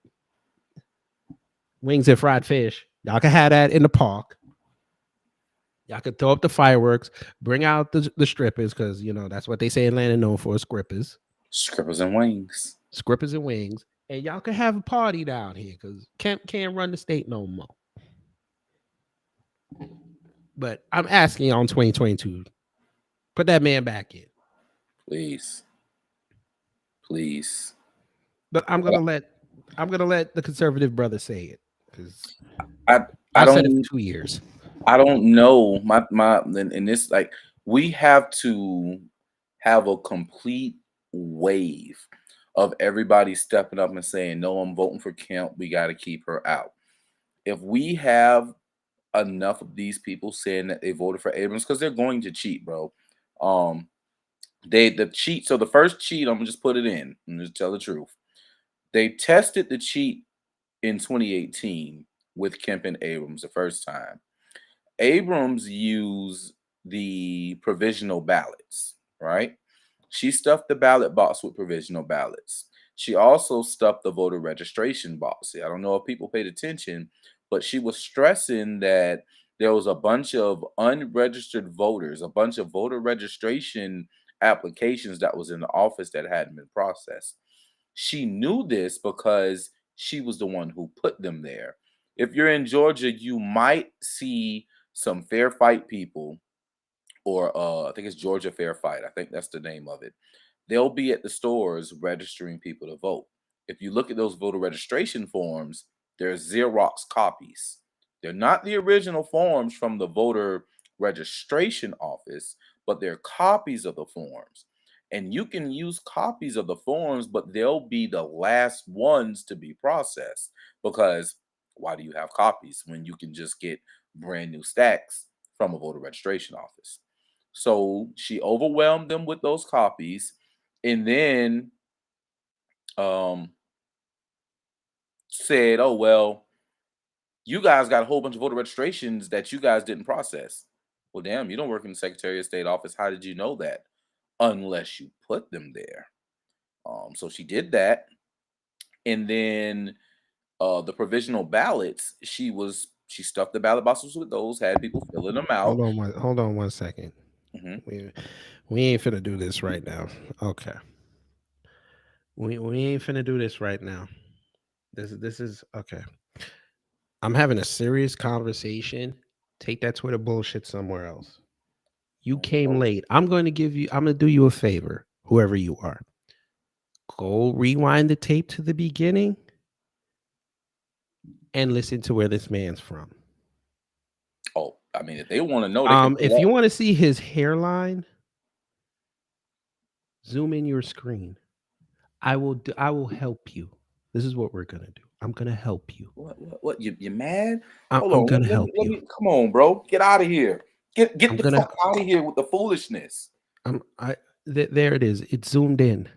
Wings and fried fish. Y'all can have that in the park. Y'all can throw up the fireworks, bring out the strippers, because, that's what they say Atlanta known for, strippers. Strippers and wings. Strippers and wings. And y'all can have a party down here, because Kemp can't run the state no more. But I'm asking y'all in 2022, put that man back in. Please. Please. But I'm gonna let the conservative brother say it, because I said it don't for 2 years. I don't know. In this, like, we have to have a complete wave of everybody stepping up and saying, no, I'm voting for Kemp. We got to keep her out. If we have enough of these people saying that they voted for Abrams, because they're going to cheat, bro. The cheat. So the first cheat, I'm gonna just put it in and just tell the truth. They tested the cheat in 2018 with Kemp and Abrams the first time. Abrams used the provisional ballots, right? She stuffed the ballot box with provisional ballots. She also stuffed the voter registration box. I don't know if people paid attention, but she was stressing that there was a bunch of unregistered voters, a bunch of voter registration applications that was in the office that hadn't been processed. She knew this because she was the one who put them there. If you're in Georgia, you might see some Fair Fight people, or I think it's Georgia Fair Fight. I think that's the name of it, they'll be at the stores registering people to vote. If you look at those voter registration forms, they're Xerox copies. They're not the original forms from the voter registration office, but they're copies of the forms. And you can use copies of the forms, but they'll be the last ones to be processed, because why do you have copies when you can just get brand new stacks from a voter registration office? So she overwhelmed them with those copies, and then said, oh, well, you guys got a whole bunch of voter registrations that you guys didn't process. Well, damn, you don't work in the Secretary of State office. How did you know that? Unless you put them there. So she did that. And then the provisional ballots, she stuffed the ballot boxes with those, had people filling them out. Hold on one second. We ain't finna do this right now. Okay. We ain't finna do this right now. This is okay. I'm having a serious conversation. Take that Twitter bullshit somewhere else. You came late. I'm going to do you a favor, whoever you are. Go rewind the tape to the beginning and listen to where this man's from. Oh, I mean, if they want to know, if you want to see his hairline, zoom in your screen. I will help you. This is what we're gonna do. I'm gonna help you. What? You mad? I'm gonna help you. Come on, bro. Get out of here. Get the fuck out of here with the foolishness. There it is. It's zoomed in.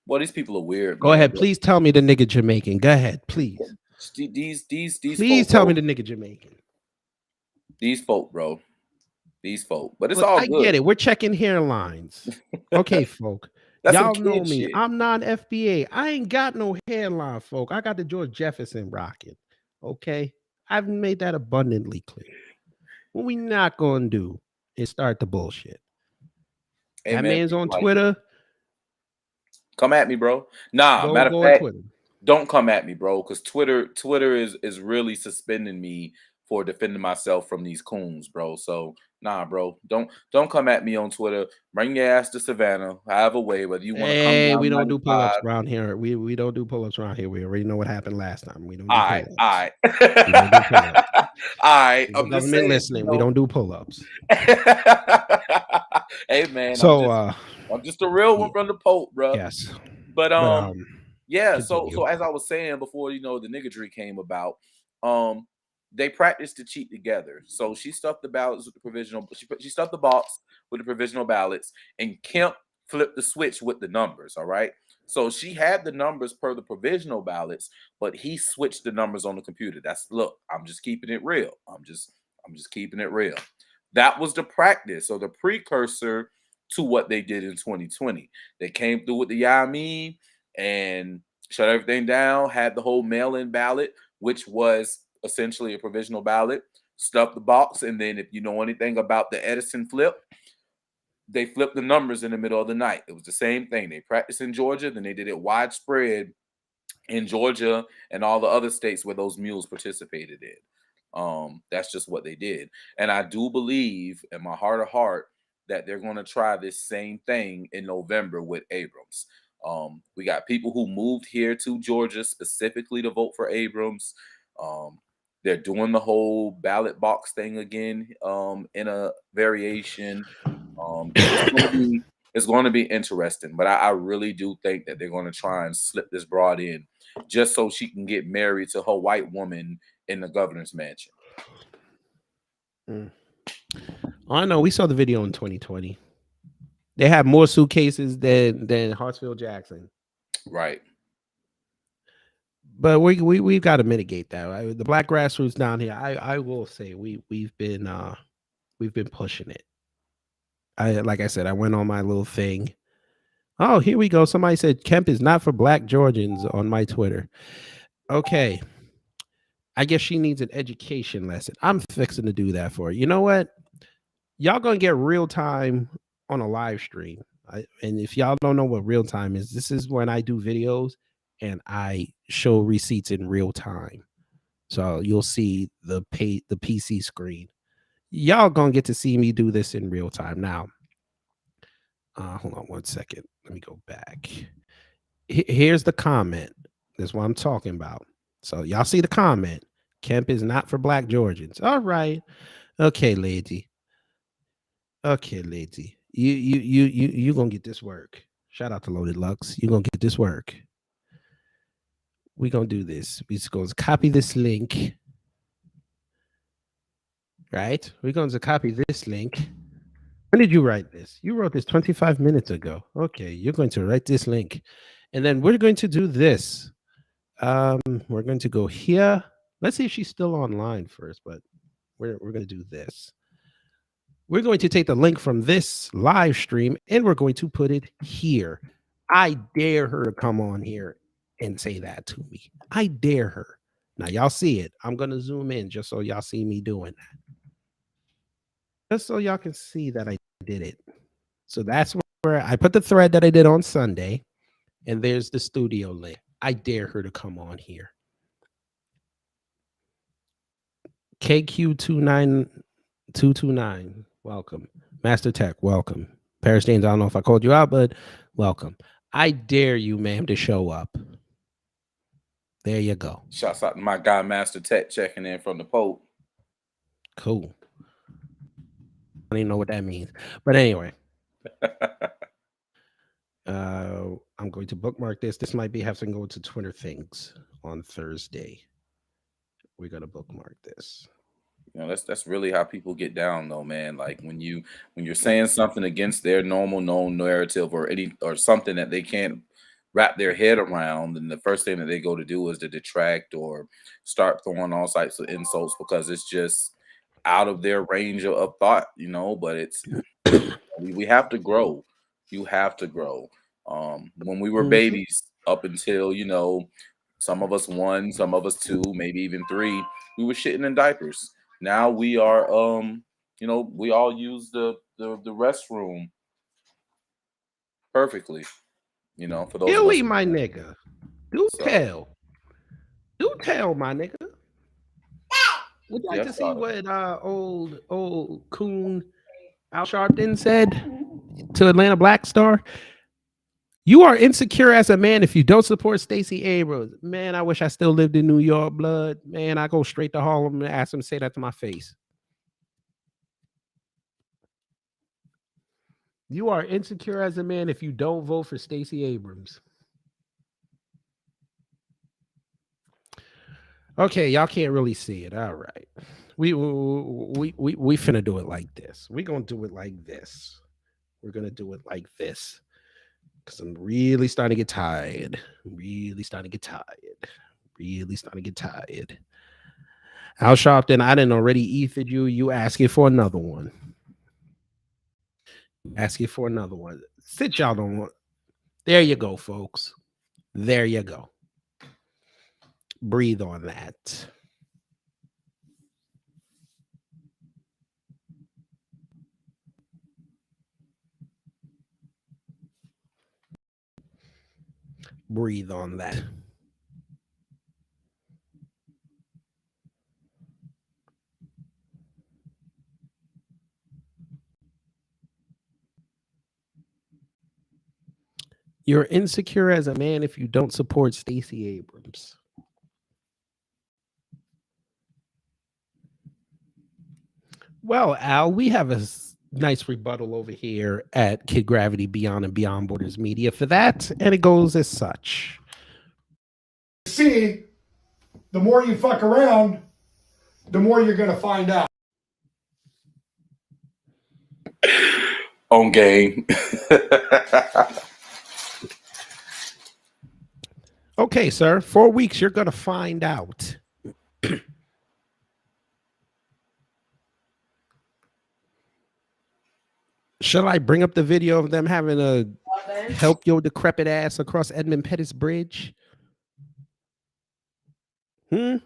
Well, these people are weird. Go ahead. Please tell me the nigga Jamaican. Go ahead, please. These Please tell me the nigga Jamaican. These folk, bro. These folk. But it's all good. I get it. We're checking hairlines. Okay, folk. Y'all know me. Shit. I'm not FBA. I ain't got no hairline, folk. I got the George Jefferson rocking. Okay? I've made that abundantly clear. What we not going to do is start the bullshit. Hey, that man's on Twitter. Come at me, bro. Nah, matter of fact, don't come at me, bro, because Twitter is really suspending me for defending myself from these coons, bro. So nah, bro, don't come at me on Twitter. Bring your ass to Savannah. I have a way, whether you want to come down. We don't do pull-ups around here. We don't do pull-ups around here. We already know what happened last time. We don't do pull-ups. All right. All right. I'm just saying, listening. We don't do pull-ups. Hey man. So I'm just a real one from the Pope, bro. Yes. But yeah. So as I was saying before, the niggadry came about. They practiced to cheat together. So she stuffed the ballots with the provisional. She stuffed the box with the provisional ballots, and Kemp flipped the switch with the numbers. All right. So she had the numbers per the provisional ballots, but he switched the numbers on the computer. I'm just keeping it real. I'm just keeping it real. That was the practice, or the precursor to what they did in 2020. They came through with the Yami and shut everything down. Had the whole mail-in ballot, which was essentially a provisional ballot, stuff the box, and then if you know anything about the Edison flip, they flipped the numbers in the middle of the night. It was the same thing. They practiced in Georgia, then they did it widespread in Georgia and all the other states where those mules participated in. That's just what they did. And I do believe in my heart of heart that they're going to try this same thing in November with Abrams. We got people who moved here to Georgia specifically to vote for Abrams. They're doing the whole ballot box thing again in a variation. It's going to be interesting, but I really do think that they're going to try and slip this broad in just so she can get married to her white woman in the governor's mansion. I know. We saw the video in 2020. They had more suitcases than Hartsfield Jackson. Right. But we've got to mitigate that. The black grassroots down here, I will say we've been pushing it. Like I said, I went on my little thing. Oh, here we go. Somebody said Kemp is not for black Georgians on my Twitter. Okay. I guess she needs an education lesson. I'm fixing to do that for her. You know what? Y'all gonna get real time on a live stream. And if y'all don't know what real time is, this is when I do videos and I show receipts in real time. So you'll see the PC screen. Y'all gonna get to see me do this in real time. Now, Hold on 1 second. Let me go back. Here's the comment. That's what I'm talking about. So y'all see the comment. Kemp is not for black Georgians. All right. Okay, lady. Okay, lady. You gonna get this work. Shout out to Loaded Lux. You gonna get this work. We gonna do this. We just gonna copy this link. Right? We're going to copy this link. When did you write this? You wrote this 25 minutes ago. Okay, you're going to write this link. And then we're going to do this. We're going to go here. Let's see if she's still online first, but we're going to do this. We're going to take the link from this live stream and we're going to put it here. I dare her to come on here and say that to me. I dare her. Now, y'all see it. I'm going to zoom in just so y'all see me doing that. Just so y'all can see that I did it. So that's where I put the thread that I did on Sunday. And there's the studio link. I dare her to come on here. KQ29229, welcome. Master Tech, welcome. Paris James, I don't know if I called you out, but welcome. I dare you, ma'am, to show up. There you go. Shouts out to my guy, Master Tech, checking in from the Pope. Cool. I don't even know what that means. But anyway. I'm going to bookmark this. This might be having to go to Twitter things on Thursday. We're gonna bookmark this. You know, that's really how people get down, though, man. Like when you're saying something against their normal known narrative or something that they can't wrap their head around, and the first thing that they go to do is to detract or start throwing all types of insults because it's just out of their range of thought, you know. But it's we have to grow. You have to grow. When we were babies, up until, you know, some of us 1, some of us 2, maybe even 3, we were shitting in diapers. Now we are, you know, we all use the restroom perfectly. You know, for those of us. Billy, my nigga. Do tell, my nigga. Would you like to see what old coon Al Sharpton said to Atlanta Black Star? You are insecure as a man if you don't support Stacey Abrams. Man, I wish I still lived in New York, blood. Man, I go straight to Harlem and ask him to say that to my face. You are insecure as a man if you don't vote for Stacey Abrams. Okay, y'all can't really see it. All right. We finna do it like this. We're gonna do it like this. We're gonna do it like this. Because I'm really starting to get tired. Al Sharpton, I didn't already ethered you. You asking for another one. Sit y'all don't want. There you go, folks. There you go. Breathe on that. Breathe on that. You're insecure as a man if you don't support Stacey Abrams. Well, Al, we have a nice rebuttal over here at Kid Gravity Beyond and Beyond Borders Media for that, and it goes as such. See, the more you fuck around, the more you're going to find out. On game. Okay, sir. 4 weeks, you're going to find out. Shall I bring up the video of them having a help your decrepit ass across Edmund Pettus Bridge? You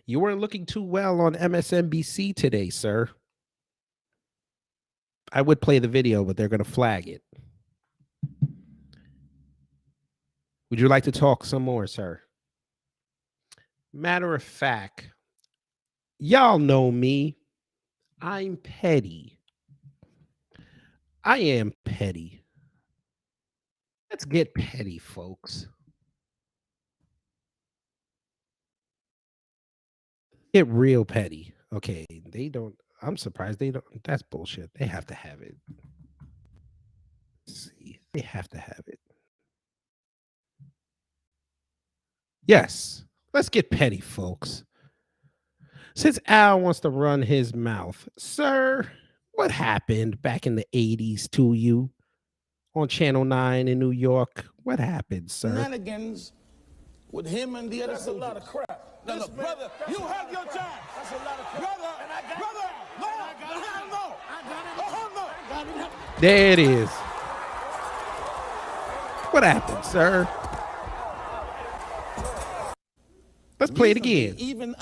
weren't looking too well on MSNBC today, sir. I would play the video, but they're going to flag it. Would you like to talk some more, sir? Matter of fact, y'all know me. I'm petty. I am petty. Let's get petty, folks. Get real petty. Okay, they don't. I'm surprised they don't. That's bullshit. They have to have it. Let's see, they have to have it. Yes, let's get petty, folks. Since Al wants to run his mouth, sir, what happened back in the 80s to you on Channel 9 in New York? What happened, sir? Shenanigans with him and the other. That's a lot of crap. No, no, brother, you have your time. That's a lot of crap. Brother, no. There it is. What happened, sir? Let's play it again. Even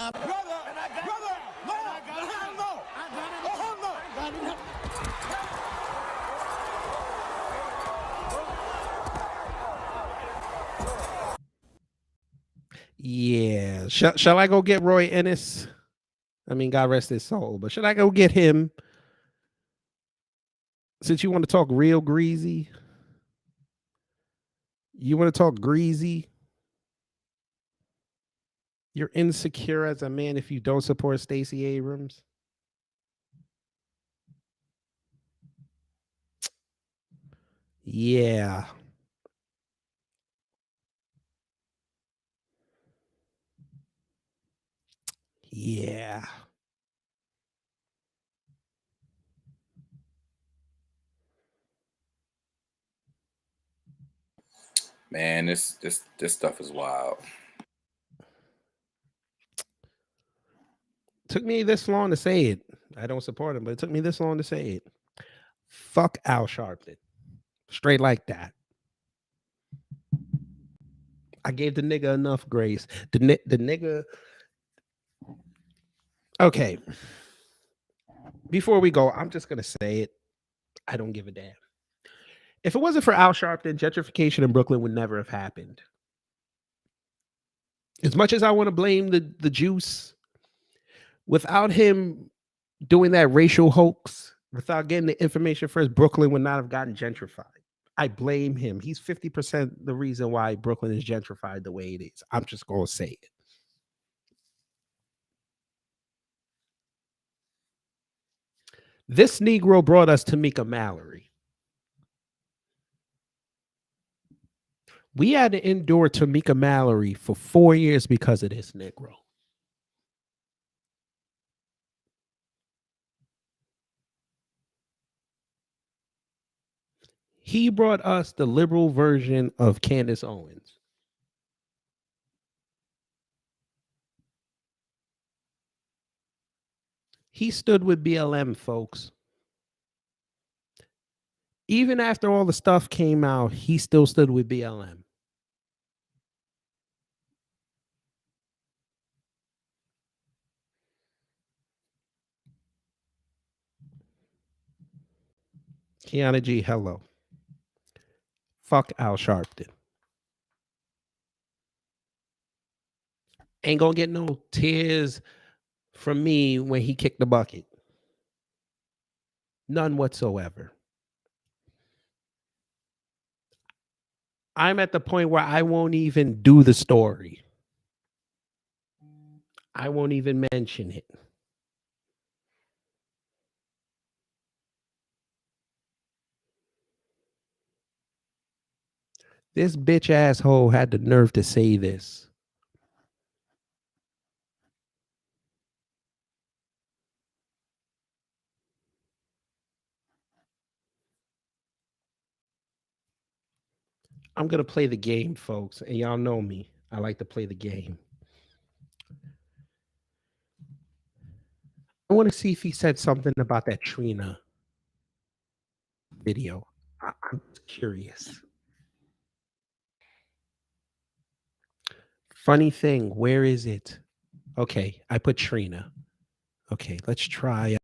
Yeah. Shall I go get Roy Ennis? I mean, God rest his soul, but should I go get him? Since you want to talk real greasy, you want to talk greasy. You're insecure as a man if you don't support Stacey Abrams. Yeah. Yeah. Man, this stuff is wild. Took me this long to say it. I don't support him, but it took me this long to say it. Fuck Al Sharpton. Straight like that. I gave the nigga enough grace. The nigga. Okay. Before we go, I'm just gonna say it. I don't give a damn. If it wasn't for Al Sharpton, gentrification in Brooklyn would never have happened. As much as I want to blame the juice, without him doing that racial hoax, without getting the information first, Brooklyn would not have gotten gentrified. I blame him. He's 50% the reason why Brooklyn is gentrified the way it is. I'm just going to say it. This Negro brought us Tamika Mallory. We had to endure Tamika Mallory for 4 years because of this Negro. He brought us the liberal version of Candace Owens. He stood with BLM, folks. Even after all the stuff came out, he still stood with BLM. Kiana G, hello. Fuck Al Sharpton. Ain't gonna get no tears from me when he kicked the bucket. None whatsoever. I'm at the point where I won't even do the story. I won't even mention it. This bitch asshole had the nerve to say this. I'm going to play the game, folks. And y'all know me. I like to play the game. I want to see if he said something about that Trina video. I'm curious. Funny thing, where is it? Okay, I put Trina. Okay, let's try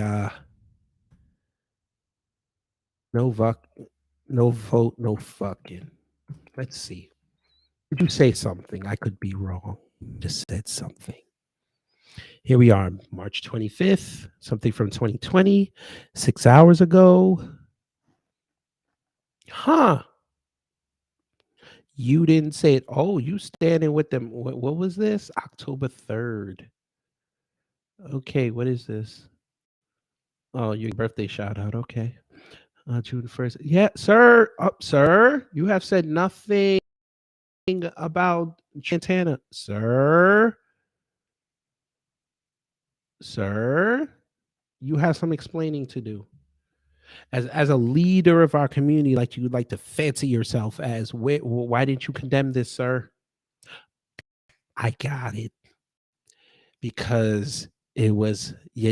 no vote, no fucking. Let's see. Did you say something? I could be wrong. Just said something. Here we are, March 25th, something from 2020, 6 hours ago. Huh? You didn't say it. Oh, you standing with them. What was this? October 3rd. Okay, what is this? Oh, your birthday shout out. Okay. June 1st. Yeah, sir. Sir, you have said nothing about Santana. Sir. Sir, you have some explaining to do. As a leader of our community, like you would like to fancy yourself as, why didn't you condemn this, sir? I got it. Because it was your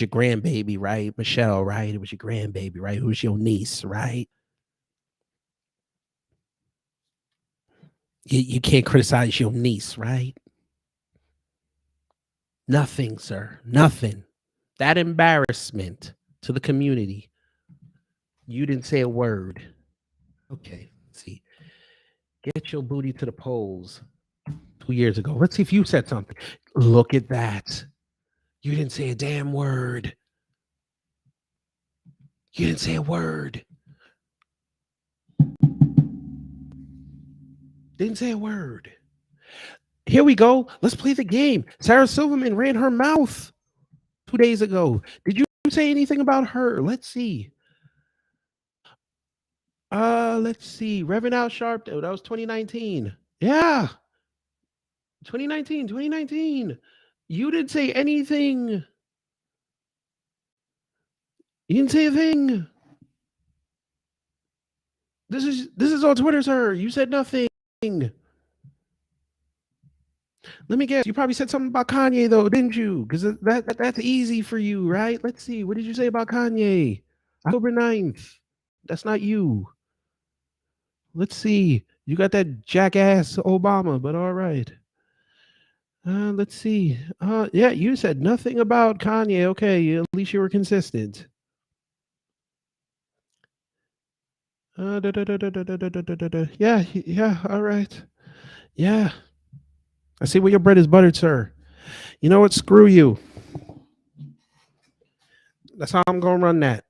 grandbaby, right? Michelle, right? It was your grandbaby, right? It was your niece, right? You can't criticize your niece, right? Nothing, sir. Nothing. That embarrassment to the community. You didn't say a word. Okay, let's see. Get your booty to the polls 2 years ago. Let's see if you said something. Look at that. You didn't say a damn word. You didn't say a word. Didn't say a word. Here we go. Let's play the game. Sarah Silverman ran her mouth 2 days ago. Did you say anything about her? Let's see. Let's see. Reverend Al Sharpton. That was 2019. Yeah. 2019. You didn't say anything. You didn't say a thing. This is on Twitter, sir. You said nothing. Let me guess. You probably said something about Kanye, though, didn't you? Because that's easy for you, right? Let's see. What did you say about Kanye? October 9th. That's not you. Let's see. You got that jackass Obama, but all right. Let's see. Yeah, you said nothing about Kanye. Okay, at least you were consistent. Yeah, all right. Yeah. I see where your bread is buttered, sir. You know what? Screw you. That's how I'm going to run that.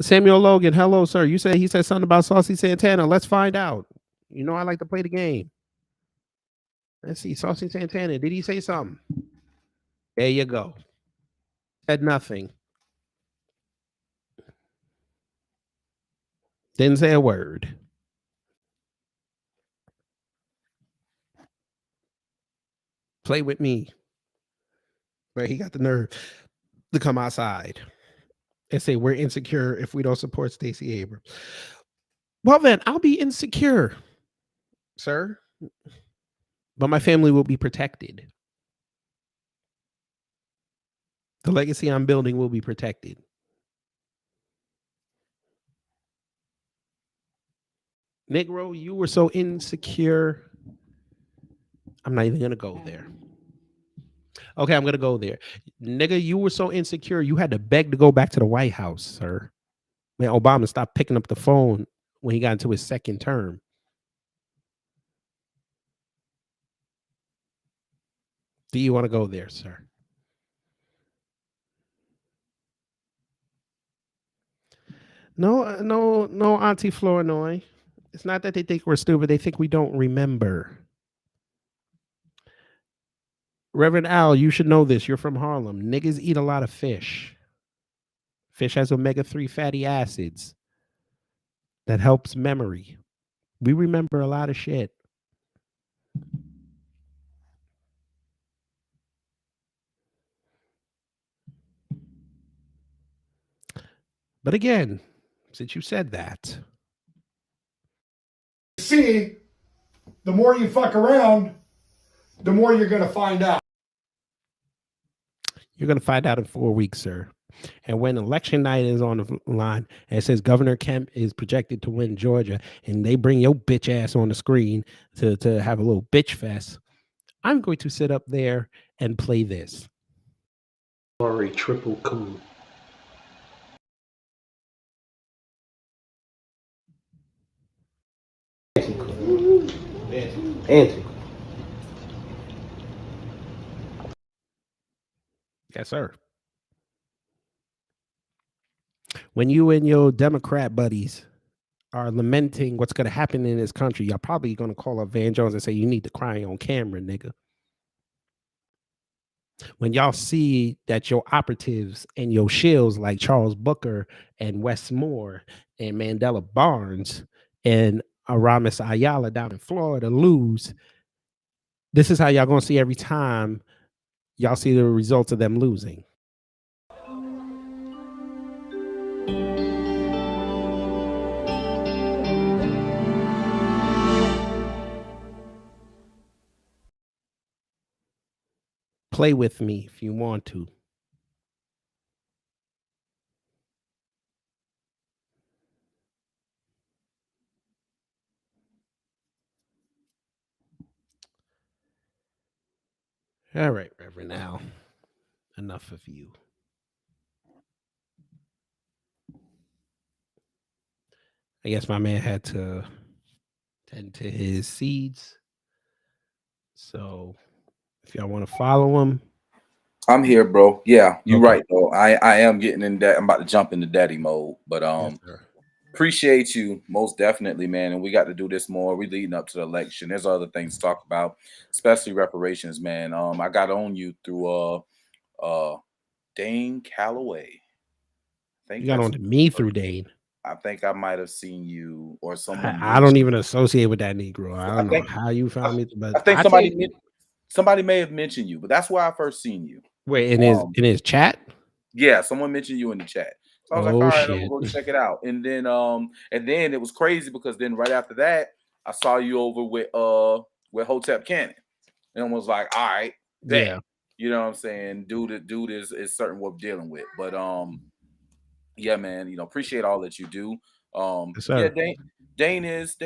Samuel Logan, hello, sir. He said something about Saucy Santana. Let's find out. You know I like to play the game. Let's see. Saucy Santana. Did he say something? There you go. Said nothing. Didn't say a word. Play with me. But he got the nerve to come outside and say we're insecure if we don't support Stacey Abrams. Well, then I'll be insecure, sir. But my family will be protected. The legacy I'm building will be protected. Negro, you were so insecure. I'm not even going to go there. Okay, I'm going to go there. Nigga, you were so insecure, you had to beg to go back to the White House, sir. Man, Obama stopped picking up the phone when he got into his second term. Do you want to go there, sir? No, Auntie Flournoy. It's not that they think we're stupid. They think we don't remember. Reverend Al, you should know this. You're from Harlem. Niggas eat a lot of fish. Fish has omega-3 fatty acids that helps memory. We remember a lot of shit. But again, since you said that. See, the more you fuck around, the more you're going to find out. You're going to find out in 4 weeks, sir. And when election night is on the line and it says Governor Kemp is projected to win Georgia and they bring your bitch ass on the screen to have a little bitch fest, I'm going to sit up there and play this. Sorry, triple coup. Anti. Yes, sir. when you and your Democrat buddies are lamenting what's going to happen in this country, y'all probably going to call up Van Jones and say, you need to cry on camera, nigga. When y'all see that your operatives and your shills like Charles Booker and Wes Moore and Mandela Barnes and Aramis Ayala down in Florida lose, this is how y'all going to see every time y'all see the results of them losing. Play with me if you want to. All right, Reverend Al. Enough of you. I guess my man had to tend to his seeds. So if y'all want to follow him. I'm here, bro. Yeah, you're Okay. right, though. I am getting in that. I'm about to jump into daddy mode. But Yes, sir. appreciate you most definitely, man. And we got to do this more. We leading up to the election. There's other things to talk about, especially reparations, man. I got on you through Dane Calloway. You got on to me through Dane. I think I might have seen you or someone. I don't even associate with that Negro. I don't know how you found me, but I think somebody may have mentioned you, but that's where I first seen you. Wait, in his chat? Yeah, someone mentioned you in the chat. So I was like, all right, I'm gonna go check it out. And then it was crazy because then right after that, I saw you over with Hotep Cannon. And was like, all right, yeah. You know what I'm saying? Dude is certain what we're dealing with. But yeah, man, appreciate all that you do. Yeah, Dane's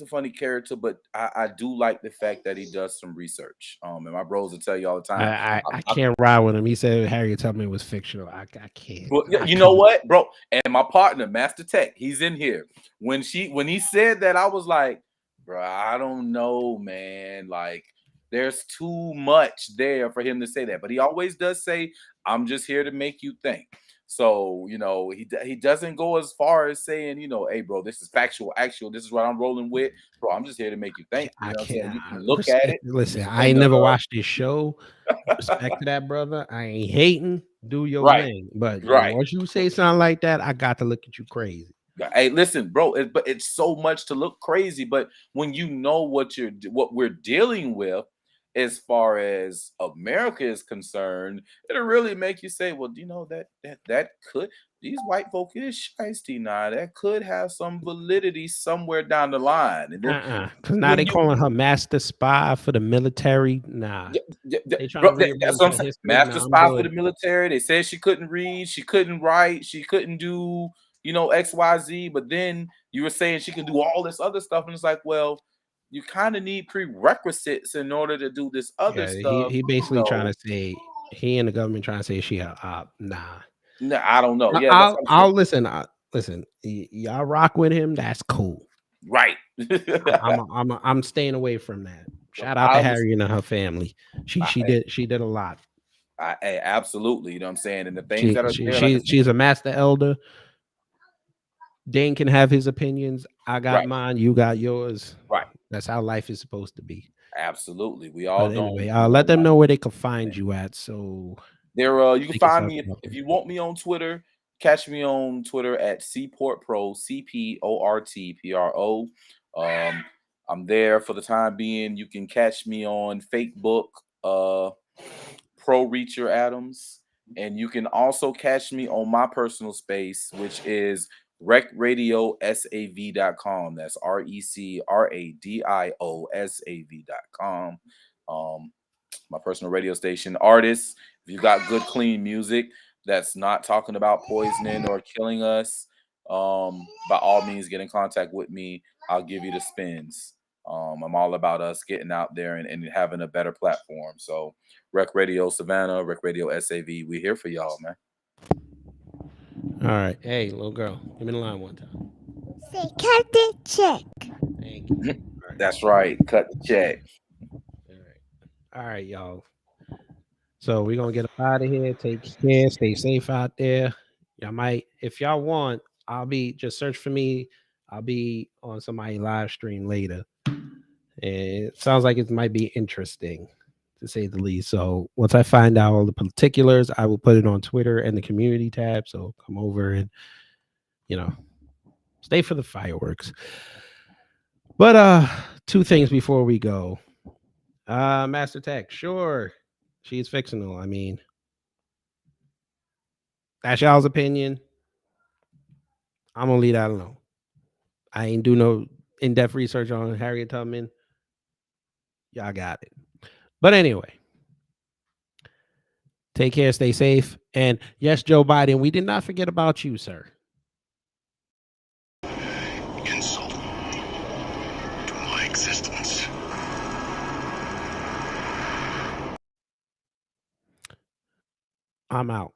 a funny character, but I do like the fact that he does some research. And my bros will tell you all the time. I can't ride with him. He said Harriet Tubman was fictional. I can't. Well, you know what, bro? And my partner, Master Tech, he's in here. When he said that, I was like, bro, I don't know, man. Like, there's too much there for him to say that. But he always does say, I'm just here to make you think. So, he doesn't go as far as saying, hey, bro, this is factual, actual. This is what I'm rolling with. Bro, I'm just here to make you think. You know what I'm saying? You can look at it. Listen, I ain't never watched this show. Respect to that, brother. I ain't hating. Do your thing. But once you say something like that, I got to look at you crazy. Hey, listen, bro, it's so much to look crazy. But when you know what we're dealing with, as far as America is concerned, it'll really make you say, well, that could, these white folk is shiesty now. That could have some validity somewhere down the line. And then, because now they calling her master spy for the military. Nah. That's what I'm saying. Master spy for the military. They said she couldn't read, she couldn't write, she couldn't do, XYZ. But then you were saying she can do all this other stuff. And it's like, well, you kind of need prerequisites in order to do this other stuff. He basically trying to say, he and the government trying to say she a op. Nah, I don't know. Yeah, I'll listen. Listen, y'all rock with him. That's cool. Right. I'm staying away from that. Shout out to Harry and her family. She did a lot. Absolutely. You know what I'm saying? And the things that are she's a master elder. Dane can have his opinions. I got mine. You got yours. Right. That's how life is supposed to be. Absolutely. We all know. Anyway, let them know where they can find you at. So you can find me if you want me on Twitter. Catch me on Twitter at CPortPro, CPORTPRO. I'm there for the time being. You can catch me on Facebook, Pro Reacher Adams, and you can also catch me on my personal space, which is RecRadioSAV.com. That's RecRadioSAV.com. My personal radio station. Artists, if you got good, clean music that's not talking about poisoning or killing us, by all means, get in contact with me. I'll give you the spins. I'm all about us getting out there and having a better platform. So, Rec Radio Savannah, Rec Radio SAV, we're here for y'all, man. All right. Hey, little girl, give me the line one time. Say, cut the check. Thank you. Right. That's right. Cut the check. All right, y'all. So we're going to get up out of here. Take care. Stay safe out there. Y'all might, if y'all want, I'll be just search for me. I'll be on somebody live stream later. And it sounds like it might be interesting, to say the least. So once I find out all the particulars, I will put it on Twitter and the community tab. So come over and, you know, stay for the fireworks. But two things before we go. Master Tech, sure, she's fictional. I mean, that's y'all's opinion. I'm gonna leave that alone. I ain't do no in-depth research on Harriet Tubman. Y'all got it. But anyway, take care, stay safe. And yes, Joe Biden, we did not forget about you, sir. Insult to my existence. I'm out.